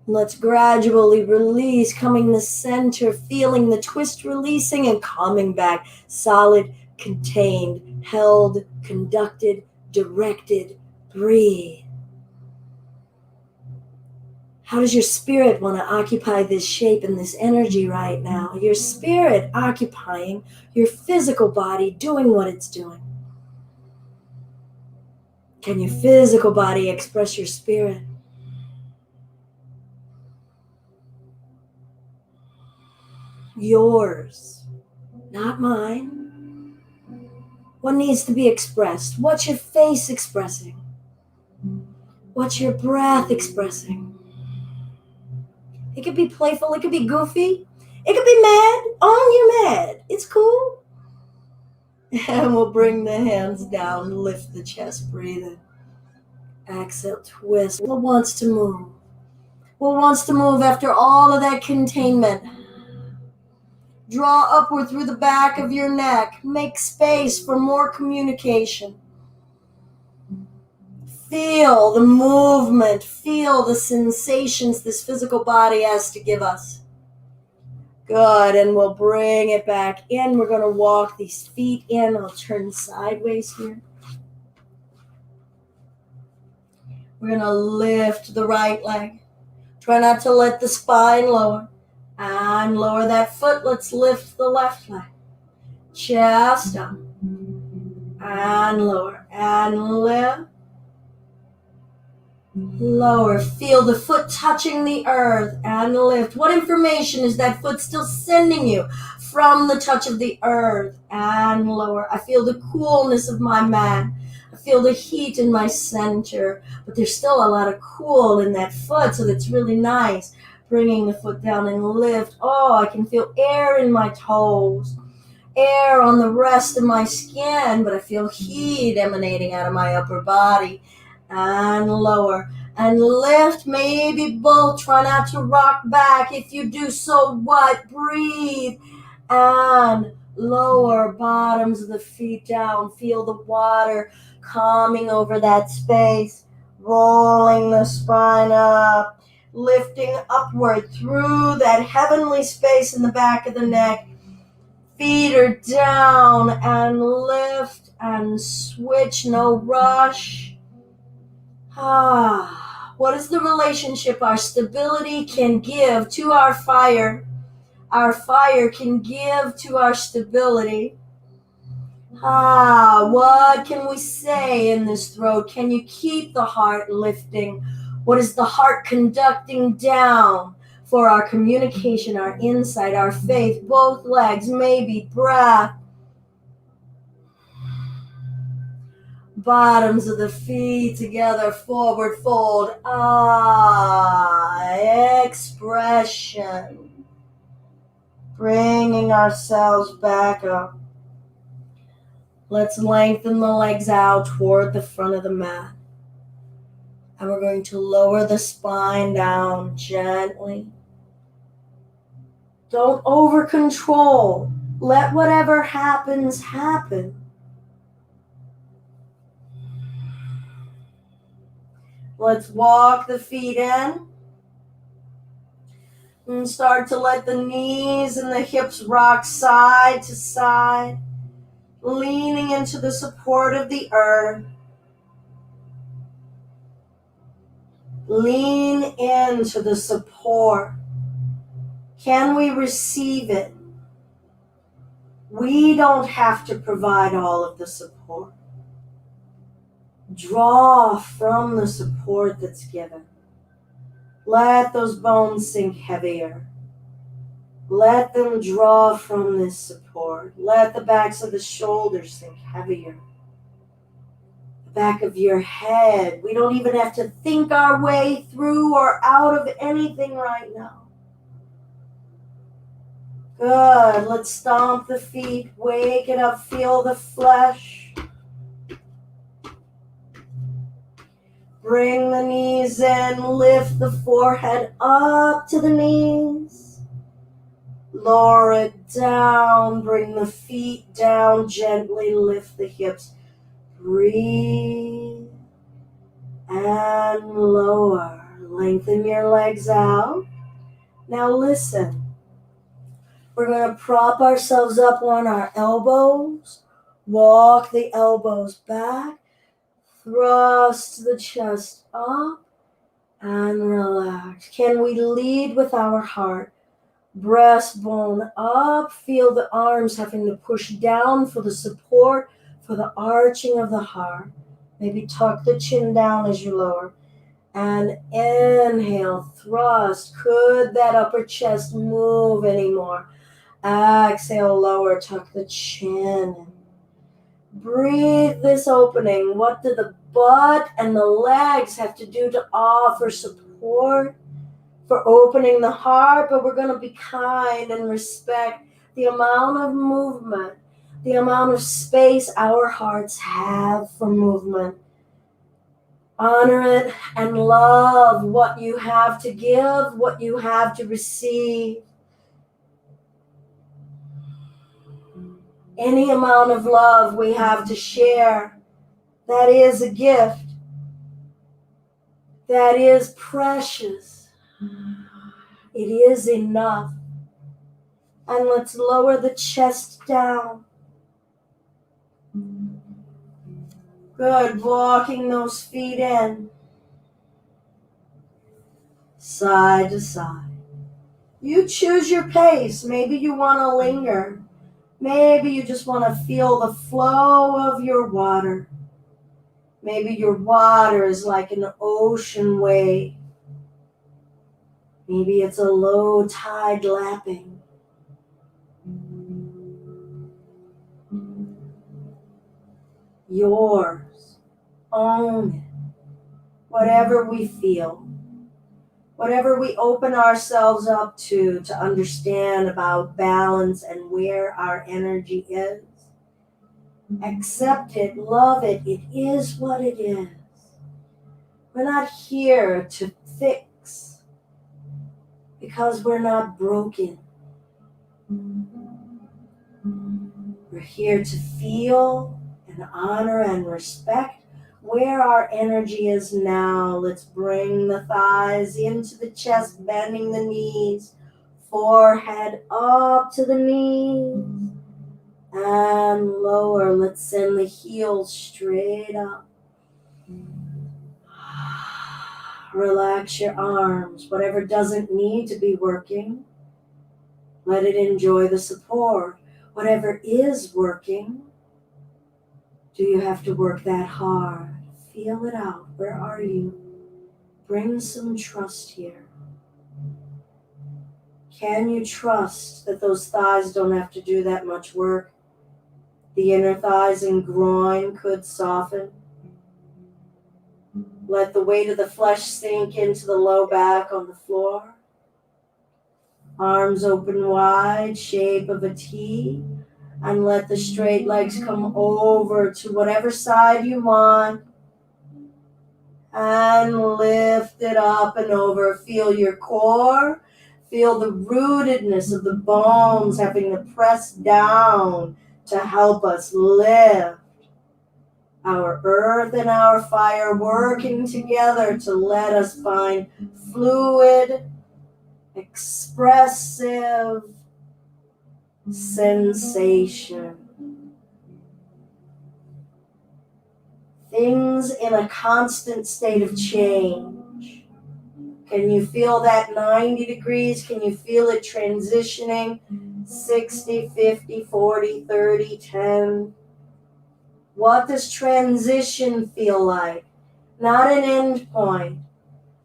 Let's gradually release, coming to center, feeling the twist releasing and coming back. Solid, contained, held, conducted, directed. Breathe. How does your spirit want to occupy this shape and this energy right now? Your spirit occupying your physical body, doing what it's doing. Can your physical body express your spirit? Yours, not mine. What needs to be expressed? What's your face expressing? What's your breath expressing? It could be playful, it could be goofy, it could be mad. Own you're mad. It's cool. And we'll bring the hands down, lift the chest, breathe in. Exhale, twist. What wants to move? What wants to move after all of that containment? Draw upward through the back of your neck. Make space for more communication. Feel the movement. Feel the sensations this physical body has to give us. Good, and we'll bring it back in. We're going to walk these feet in. I'll turn sideways here. We're going to lift the right leg. Try not to let the spine lower. And lower that foot. Let's lift the left leg. Chest up. And lower. And lift. Lower. Feel the foot touching the earth and lift. What information is that foot still sending you from the touch of the earth and lower? I feel the coolness of my mat. I feel the heat in my center, but there's still a lot of cool in that foot, so that's really nice. Bringing the foot down and lift. Oh, I can feel air in my toes, air on the rest of my skin, but I feel heat emanating out of my upper body. And lower. And lift, maybe both. Try not to rock back. If you do, so what? Breathe. And lower, bottoms of the feet down. Feel the water calming over that space. Rolling the spine up. Lifting upward through that heavenly space in the back of the neck. Feet are down and lift and switch, no rush. What is the relationship our stability can give to our fire? Our fire can give to our stability. What can we say in this throat? Can you keep the heart lifting? What is the heart conducting down for our communication, our insight, our faith, both legs, maybe breath? Bottoms of the feet together, forward fold. Expression. Bringing ourselves back up. Let's lengthen the legs out toward the front of the mat. And we're going to lower the spine down gently. Don't over control. Let whatever happens, happen. Let's walk the feet in. And start to let the knees and the hips rock side to side. Leaning into the support of the earth. Lean into the support. Can we receive it? We don't have to provide all of the support. Draw from the support that's given. Let those bones sink heavier. Let them draw from this support. Let the backs of the shoulders sink heavier. The back of your head. We don't even have to think our way through or out of anything right now. Good. Let's stomp the feet. Wake it up. Feel the flesh. Bring the knees in. Lift the forehead up to the knees. Lower it down. Bring the feet down. Gently lift the hips. Breathe. And lower. Lengthen your legs out. Now listen. We're going to prop ourselves up on our elbows. Walk the elbows back. Thrust the chest up. And relax. Can we lead with our heart? Breastbone up. Feel the arms having to push down for the support, for the arching of the heart. Maybe tuck the chin down as you lower. And inhale, thrust. Could that upper chest move anymore? Exhale, lower, tuck the chin. Breathe this opening. What do the butt and the legs have to do to offer support for opening the heart? But we're going to be kind and respect the amount of movement, the amount of space our hearts have for movement. Honor it and love what you have to give, what you have to receive. Any amount of love we have to share, that is a gift. That is precious. It is enough. And let's lower the chest down. Good. Walking those feet in. Side to side. You choose your pace. Maybe you want to linger. Maybe you just want to feel the flow of your water. Maybe your water is like an ocean wave. Maybe it's a low tide lapping. Yours. Own it. Whatever we feel. Whatever we open ourselves up to understand about balance and where our energy is, accept it, love it. It is what it is. We're not here to fix because we're not broken. We're here to feel and honor and respect where our energy is now. Let's bring the thighs into the chest, bending the knees, forehead up to the knees, and lower. Let's send the heels straight up. Relax your arms. Whatever doesn't need to be working, let it enjoy the support. Whatever is working, do you have to work that hard? Feel it out. Where are you? Bring some trust here. Can you trust that those thighs don't have to do that much work? The inner thighs and groin could soften. Let the weight of the flesh sink into the low back on the floor. Arms open wide, shape of a T. And let the straight legs come over to whatever side you want. And lift it up and over. Feel your core. Feel the rootedness of the bones having to press down to help us lift. Our earth and our fire working together to let us find fluid, expressive sensation. Things in a constant state of change. Can you feel that 90 degrees? Can you feel it transitioning? 60, 50, 40, 30, 10. What does transition feel like? Not an end point.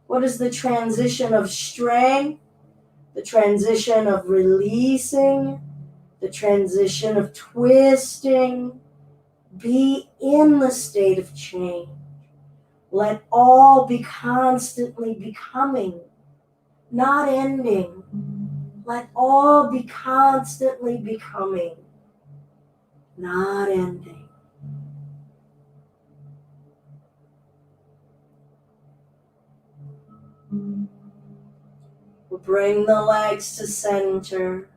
What is the transition of strength? The transition of releasing? The transition of twisting? Be in the state of change. Let all be constantly becoming, not ending. Let all be constantly becoming, not ending. We'll bring the legs to center.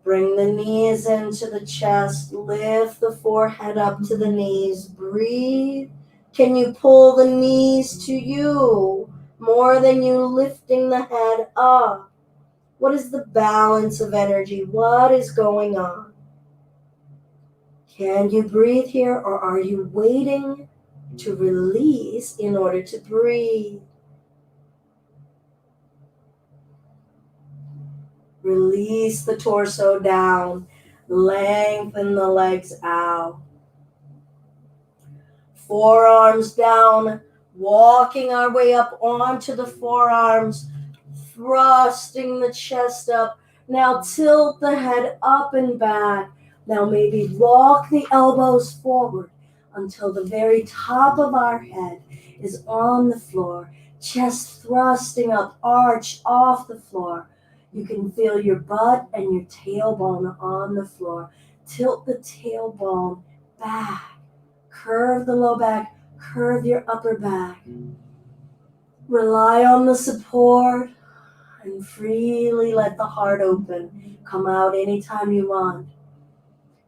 Bring the knees into the chest. Lift the forehead up to the knees. Breathe. Can you pull the knees to you more than you lifting the head up? What is the balance of energy? What is going on? Can you breathe here, or are you waiting to release in order to breathe? Release the torso down. Lengthen the legs out. Forearms down. Walking our way up onto the forearms. Thrusting the chest up. Now tilt the head up and back. Now maybe walk the elbows forward until the very top of our head is on the floor. Chest thrusting up, arch off the floor. You can feel your butt and your tailbone on the floor. Tilt the tailbone back. Curve the low back. Curve your upper back. Rely on the support and freely let the heart open. Come out anytime you want.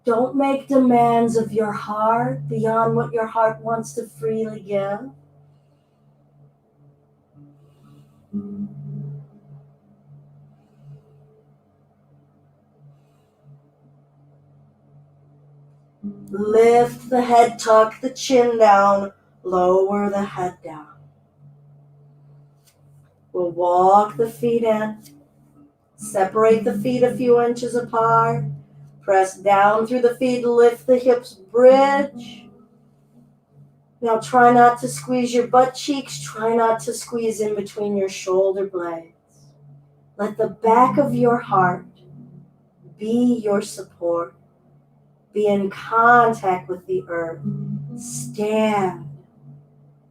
Don't make demands of your heart beyond what your heart wants to freely give. Lift the head, tuck the chin down, lower the head down. We'll walk the feet in. Separate the feet a few inches apart. Press down through the feet, lift the hips, bridge. Now try not to squeeze your butt cheeks. Try not to squeeze in between your shoulder blades. Let the back of your heart be your support. Be in contact with the earth. Stand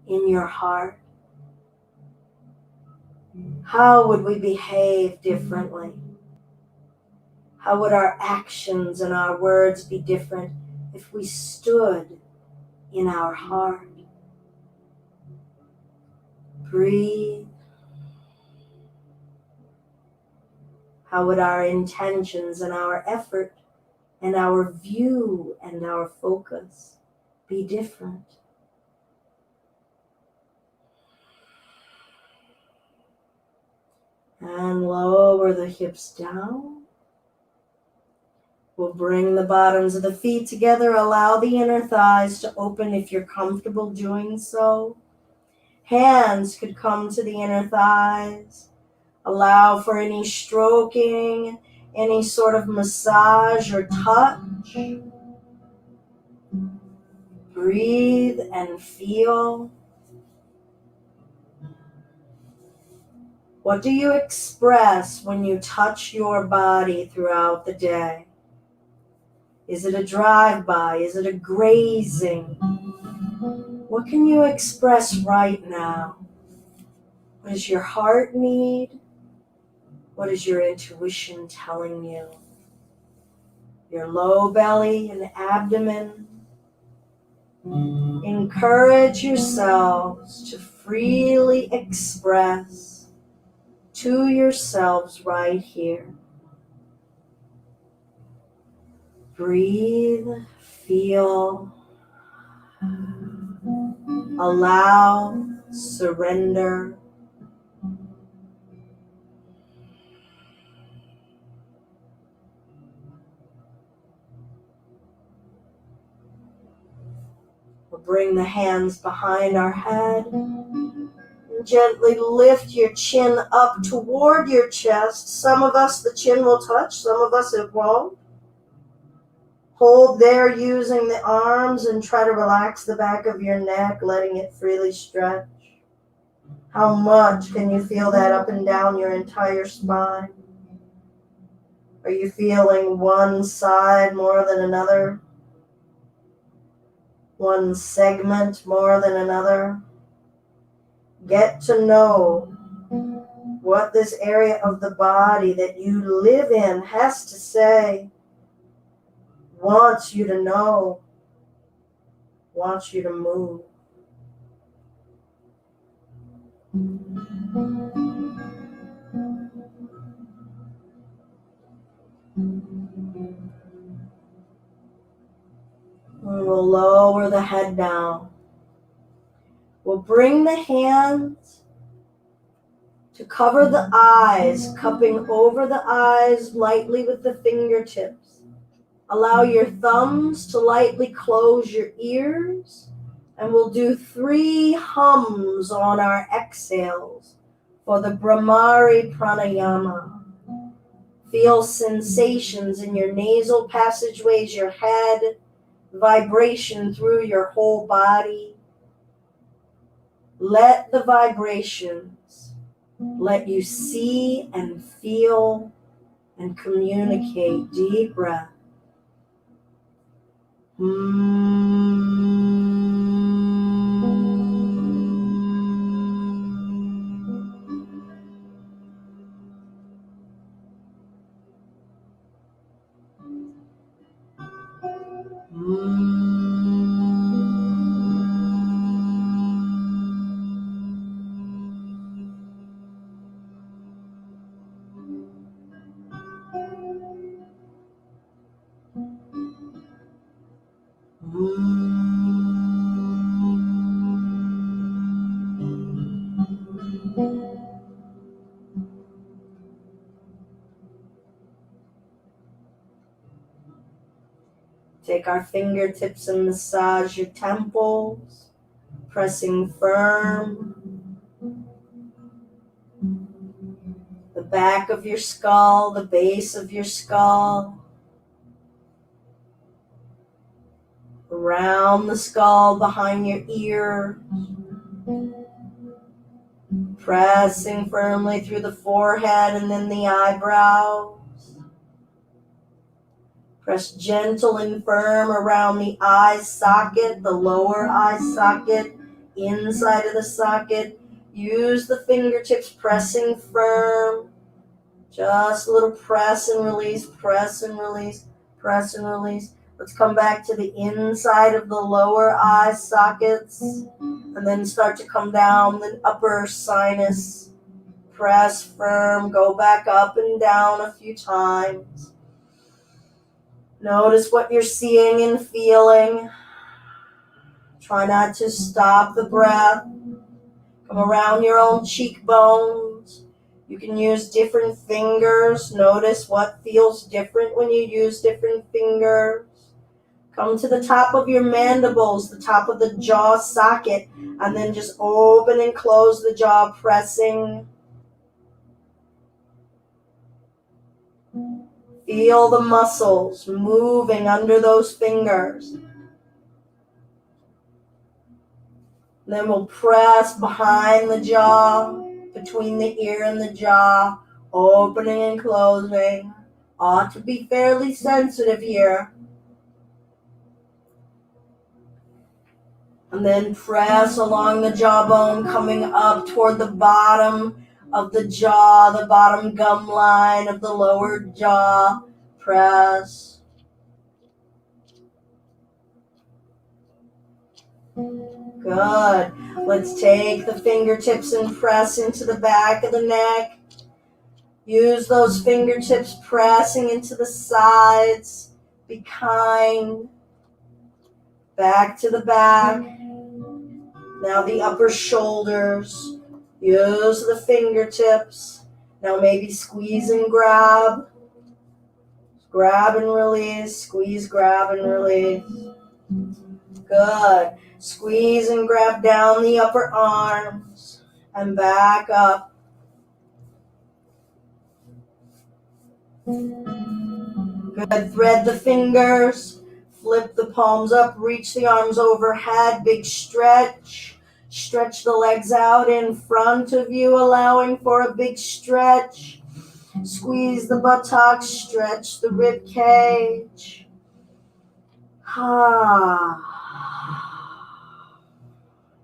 in your heart. How would we behave differently? How would our actions and our words be different if we stood in our heart? Breathe. How would our intentions and our effort and our view and our focus be different? And lower the hips down. We'll bring the bottoms of the feet together. Allow the inner thighs to open if you're comfortable doing so. Hands could come to the inner thighs. Allow for any stroking, any sort of massage or touch. Breathe and feel. What do you express when you touch your body throughout the day? Is it a drive-by? Is it a grazing? What can you express right now? What does your heart need? What is your intuition telling you? Your low belly and abdomen. Encourage yourselves to freely express to yourselves right here. Breathe, feel, allow, surrender. We'll bring the hands behind our head and gently lift your chin up toward your chest. Some of us, the chin will touch, some of us it won't. Hold there using the arms and try to relax the back of your neck, letting it freely stretch. How much can you feel that up and down your entire spine? Are you feeling one side more than another? One segment more than another? Get to know what this area of the body that you live in has to say, wants you to know, wants you to move. We'll lower the head down. We'll bring the hands to cover the eyes, cupping over the eyes lightly with the fingertips. Allow your thumbs to lightly close your ears, and we'll do 3 hums on our exhales for the Bramari Pranayama. Feel sensations in your nasal passageways, your head, vibration through your whole body. Let the vibrations let you see and feel and communicate. Deep breath. Take our fingertips and massage your temples, pressing firm. The back of your skull, the base of your skull. Around the skull, behind your ear. Pressing firmly through the forehead and then the eyebrows. Press gentle and firm around the eye socket, the lower eye socket, inside of the socket. Use the fingertips, pressing firm. Just a little press and release, press and release, press and release. Let's come back to the inside of the lower eye sockets and then start to come down the upper sinus. Press firm, go back up and down a few times. Notice what you're seeing and feeling. Try not to stop the breath. Come around your own cheekbones. You can use different fingers. Notice what feels different when you use different fingers. Come to the top of your mandibles, the top of the jaw socket, and then just open and close the jaw, pressing. Feel the muscles moving under those fingers. Then we'll press behind the jaw, between the ear and the jaw, opening and closing. Ought to be fairly sensitive here. And then press along the jawbone, coming up toward the bottom of the jaw, the bottom gum line of the lower jaw. Press. Good. Let's take the fingertips and press into the back of the neck. Use those fingertips pressing into the sides. Be kind. Back to the back. Now the upper shoulders. Use the fingertips. Now maybe squeeze and grab. Grab and release. Squeeze, grab and release. Good. Squeeze and grab down the upper arms and back up. Good. Thread the fingers. Flip the palms up. Reach the arms overhead. Big stretch. Stretch the legs out in front of you, allowing for a big stretch. Squeeze the buttocks. Stretch the rib cage.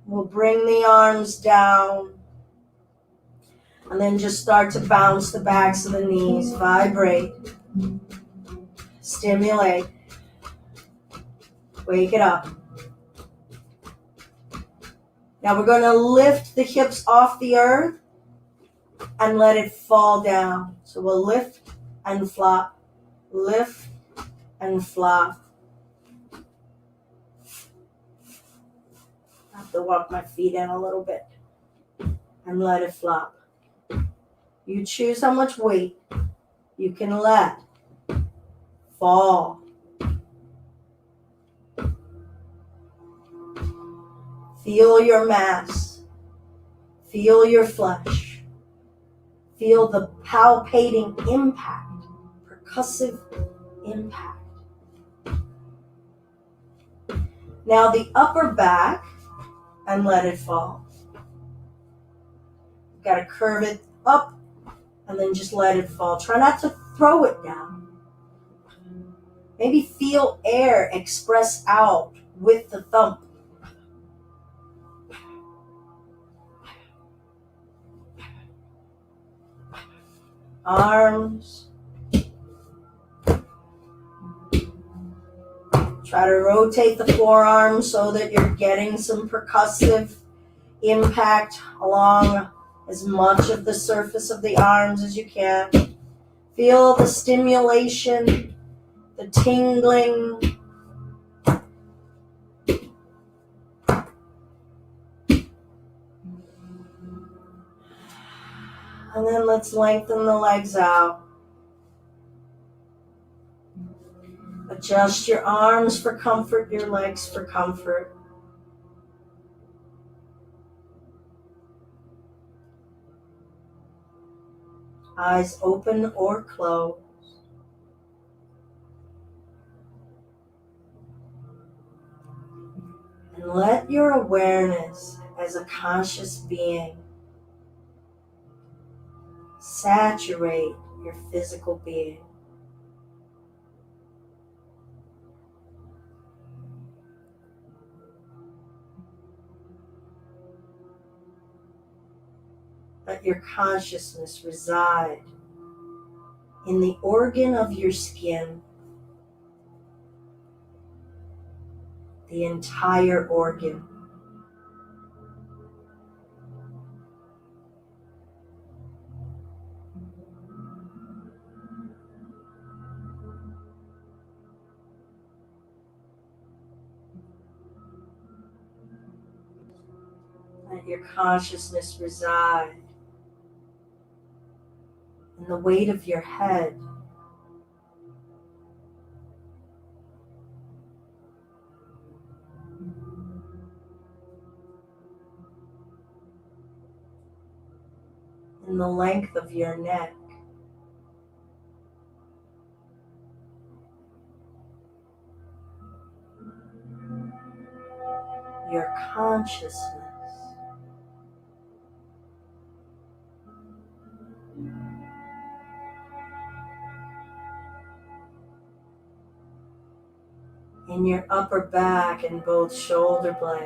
We'll bring the arms down. And then just start to bounce the backs of the knees. Vibrate. Stimulate. Wake it up. Now we're going to lift the hips off the earth and let it fall down. So we'll lift and flop. Lift and flop. I have to walk my feet in a little bit and let it flop. You choose how much weight you can let fall. Feel your mass. Feel your flesh. Feel the palpating impact, percussive impact. Now the upper back and let it fall. You've got to curve it up and then just let it fall. Try not to throw it down. Maybe feel air express out with the thump. Arms. Try to rotate the forearms so that you're getting some percussive impact along as much of the surface of the arms as you can. Feel the stimulation, the tingling. And then let's lengthen the legs out. Adjust your arms for comfort, your legs for comfort. Eyes open or closed. And let your awareness as a conscious being saturate your physical being. Let your consciousness reside in the organ of your skin, the entire organ. Let your consciousness reside in the weight of your head, in the length of your neck, your consciousness in your upper back and both shoulder blades.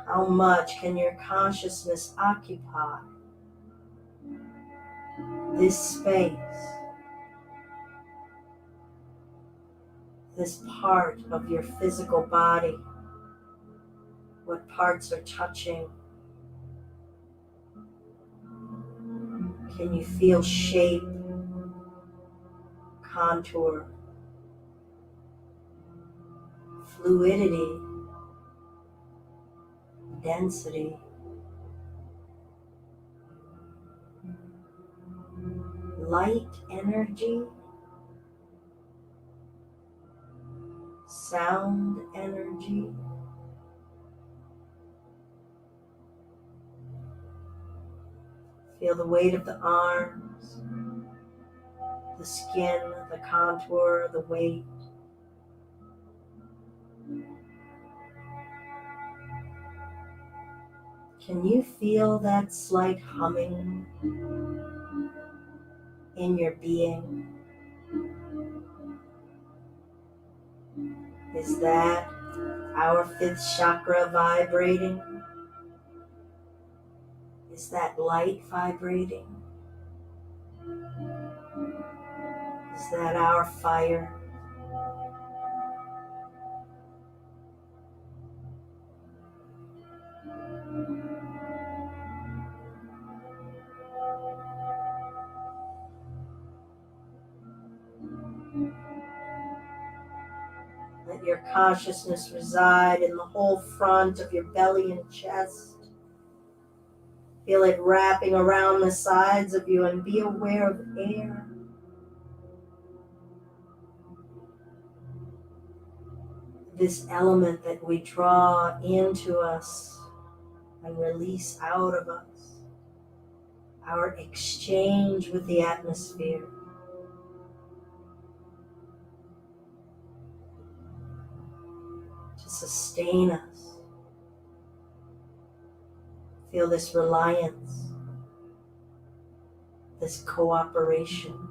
How much can your consciousness occupy this space, this part of your physical body? What parts are touching? Can you feel shape, contour, fluidity, density, light energy, sound energy? Feel the weight of the arms, the skin, the contour, the weight. Can you feel that slight humming in your being? Is that our fifth chakra vibrating? Is that light vibrating? Is that our fire? Let your consciousness reside in the whole front of your belly and chest. Feel it wrapping around the sides of you, and be aware of air. This element that we draw into us and release out of us. Our exchange with the atmosphere. To sustain us. Feel this reliance, this cooperation.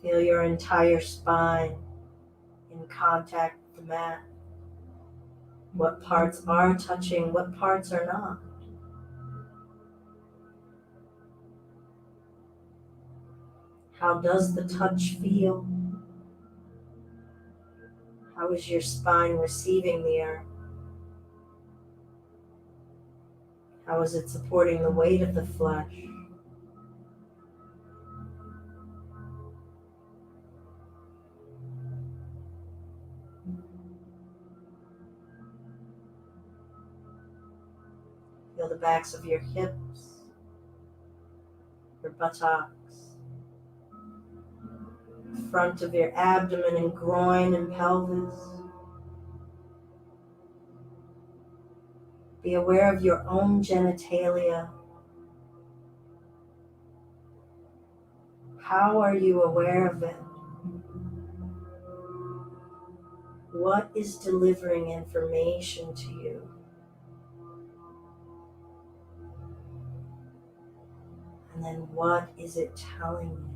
Feel your entire spine in contact with the mat. What parts are touching, what parts are not. How does the touch feel? How is your spine receiving the earth? How is it supporting the weight of the flesh? Feel the backs of your hips, your buttocks, front of your abdomen and groin and pelvis. Be aware of your own genitalia. How are you aware of it? What is delivering information to you? And then what is it telling you?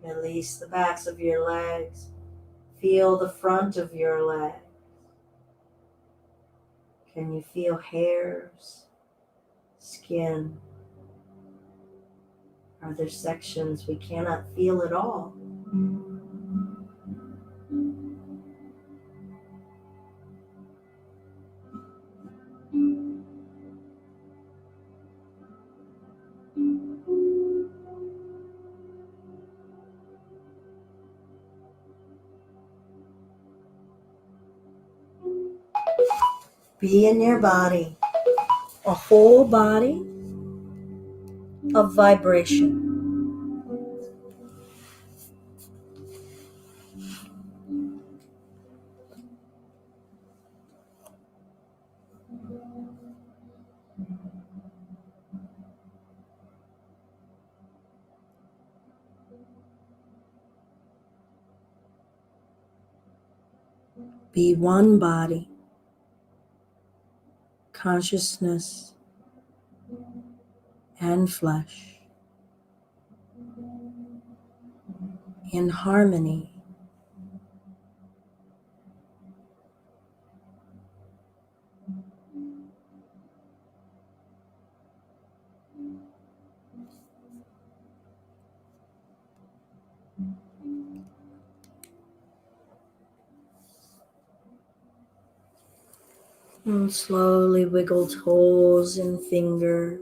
Release the backs of your legs. Feel the front of your leg. Can you feel hairs, skin? Are there sections we cannot feel at all? Be in your body, a whole body of vibration. Be one body, consciousness and flesh, in harmony. And slowly wiggle toes and fingers,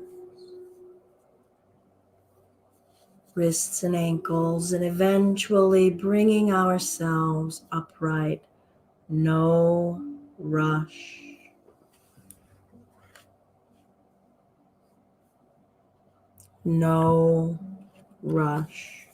wrists and ankles, and eventually bringing ourselves upright. No rush. No rush.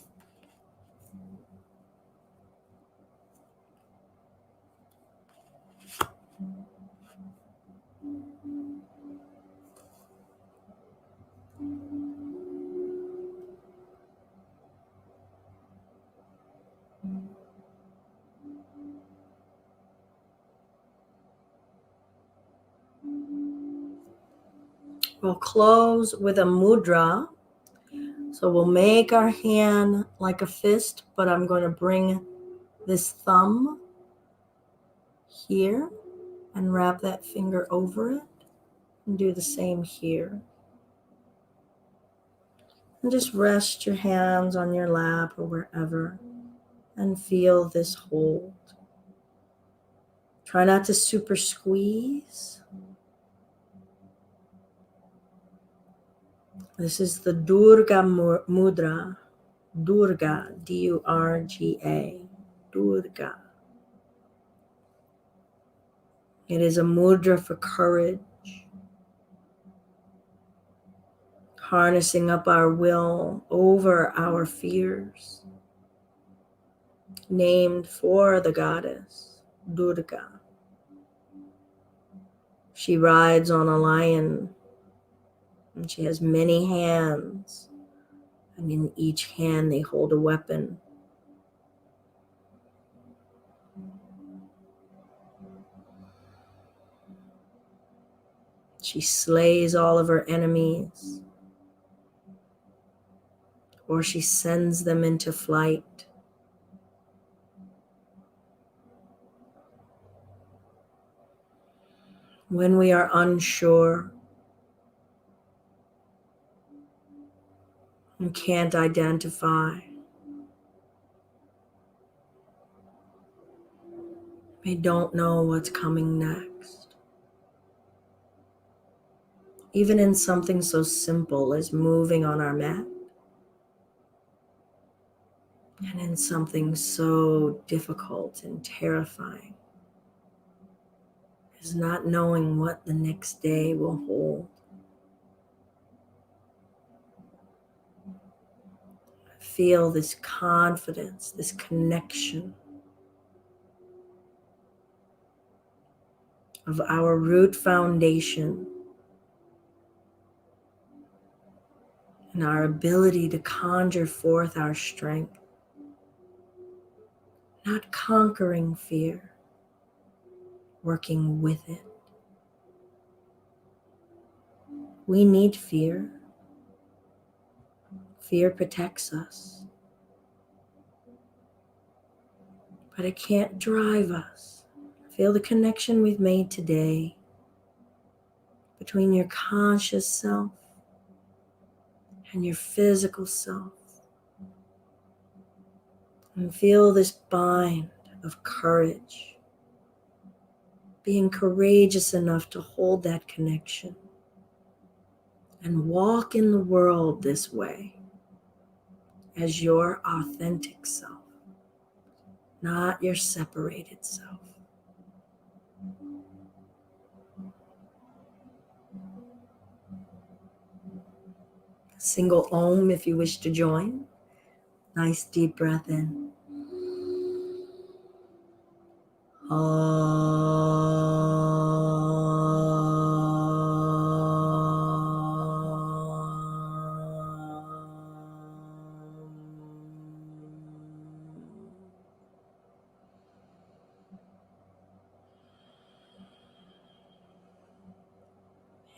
We'll close with a mudra. So we'll make our hand like a fist, but I'm going to bring this thumb here and wrap that finger over it and do the same here. And just rest your hands on your lap or wherever and feel this hold. Try not to super squeeze. This is the Durga Mudra. Durga, D-U-R-G-A. Durga. It is a mudra for courage, harnessing up our will over our fears, named for the goddess, Durga. She rides on a lion, and she has many hands, and in each hand they hold a weapon. She slays all of her enemies, or she sends them into flight. When we are unsure and can't identify, we don't know what's coming next. Even in something so simple as moving on our mat, and in something so difficult and terrifying as not knowing what the next day will hold. feel this confidence, this connection of our root foundation and our ability to conjure forth our strength, not conquering fear, working with it. We need fear. Fear protects us, but it can't drive us. Feel the connection we've made today between your conscious self and your physical self. And feel this bind of courage, being courageous enough to hold that connection and walk in the world this way as your authentic self, not your separated self. A single Om if you wish to join. Nice deep breath in.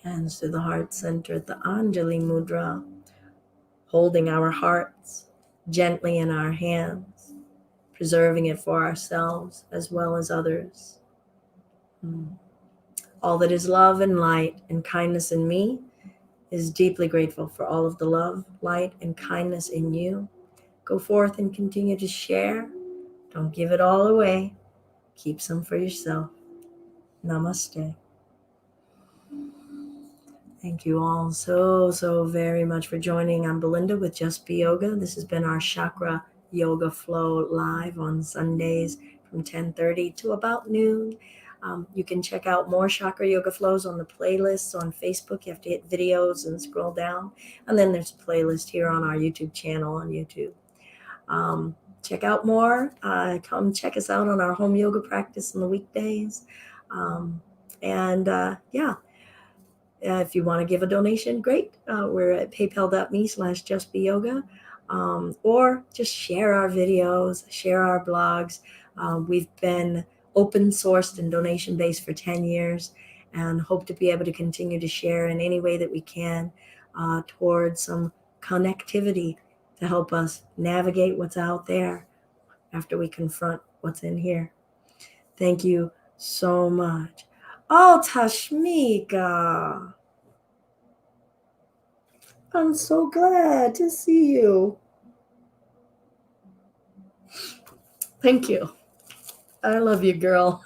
Hands to the heart center at the Anjali Mudra, holding our hearts gently in our hands, preserving it for ourselves as well as others. All that is love and light and kindness in me is deeply grateful for all of the love, light, and kindness in you. Go forth and continue to share. Don't give it all away. Keep some for yourself. Namaste. Thank you all so very much for joining. I'm Belinda with Just Be Yoga. This has been our Chakra Yoga Flow live on Sundays from 10:30 to about noon. You can check out more Chakra Yoga Flows on the playlists on Facebook. You have to hit videos and scroll down. And then there's a playlist here on our YouTube channel on YouTube. Check out more. Come check us out on our home yoga practice on the weekdays. If you want to give a donation, great. We're at paypal.me/justbeyoga. Or just share our videos, share our blogs. We've been open sourced and donation based for 10 years and hope to be able to continue to share in any way that we can towards some connectivity to help us navigate what's out there after we confront what's in here. Thank you so much. Oh, Tashmika. I'm so glad to see you. Thank you. I love you, girl.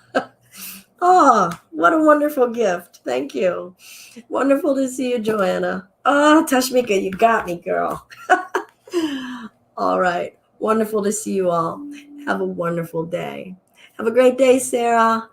Oh, what a wonderful gift. Thank you. Wonderful to see you, Joanna. Oh, Tashmika, you got me, girl. All right. Wonderful to see you all. Have a wonderful day. Have a great day, Sarah.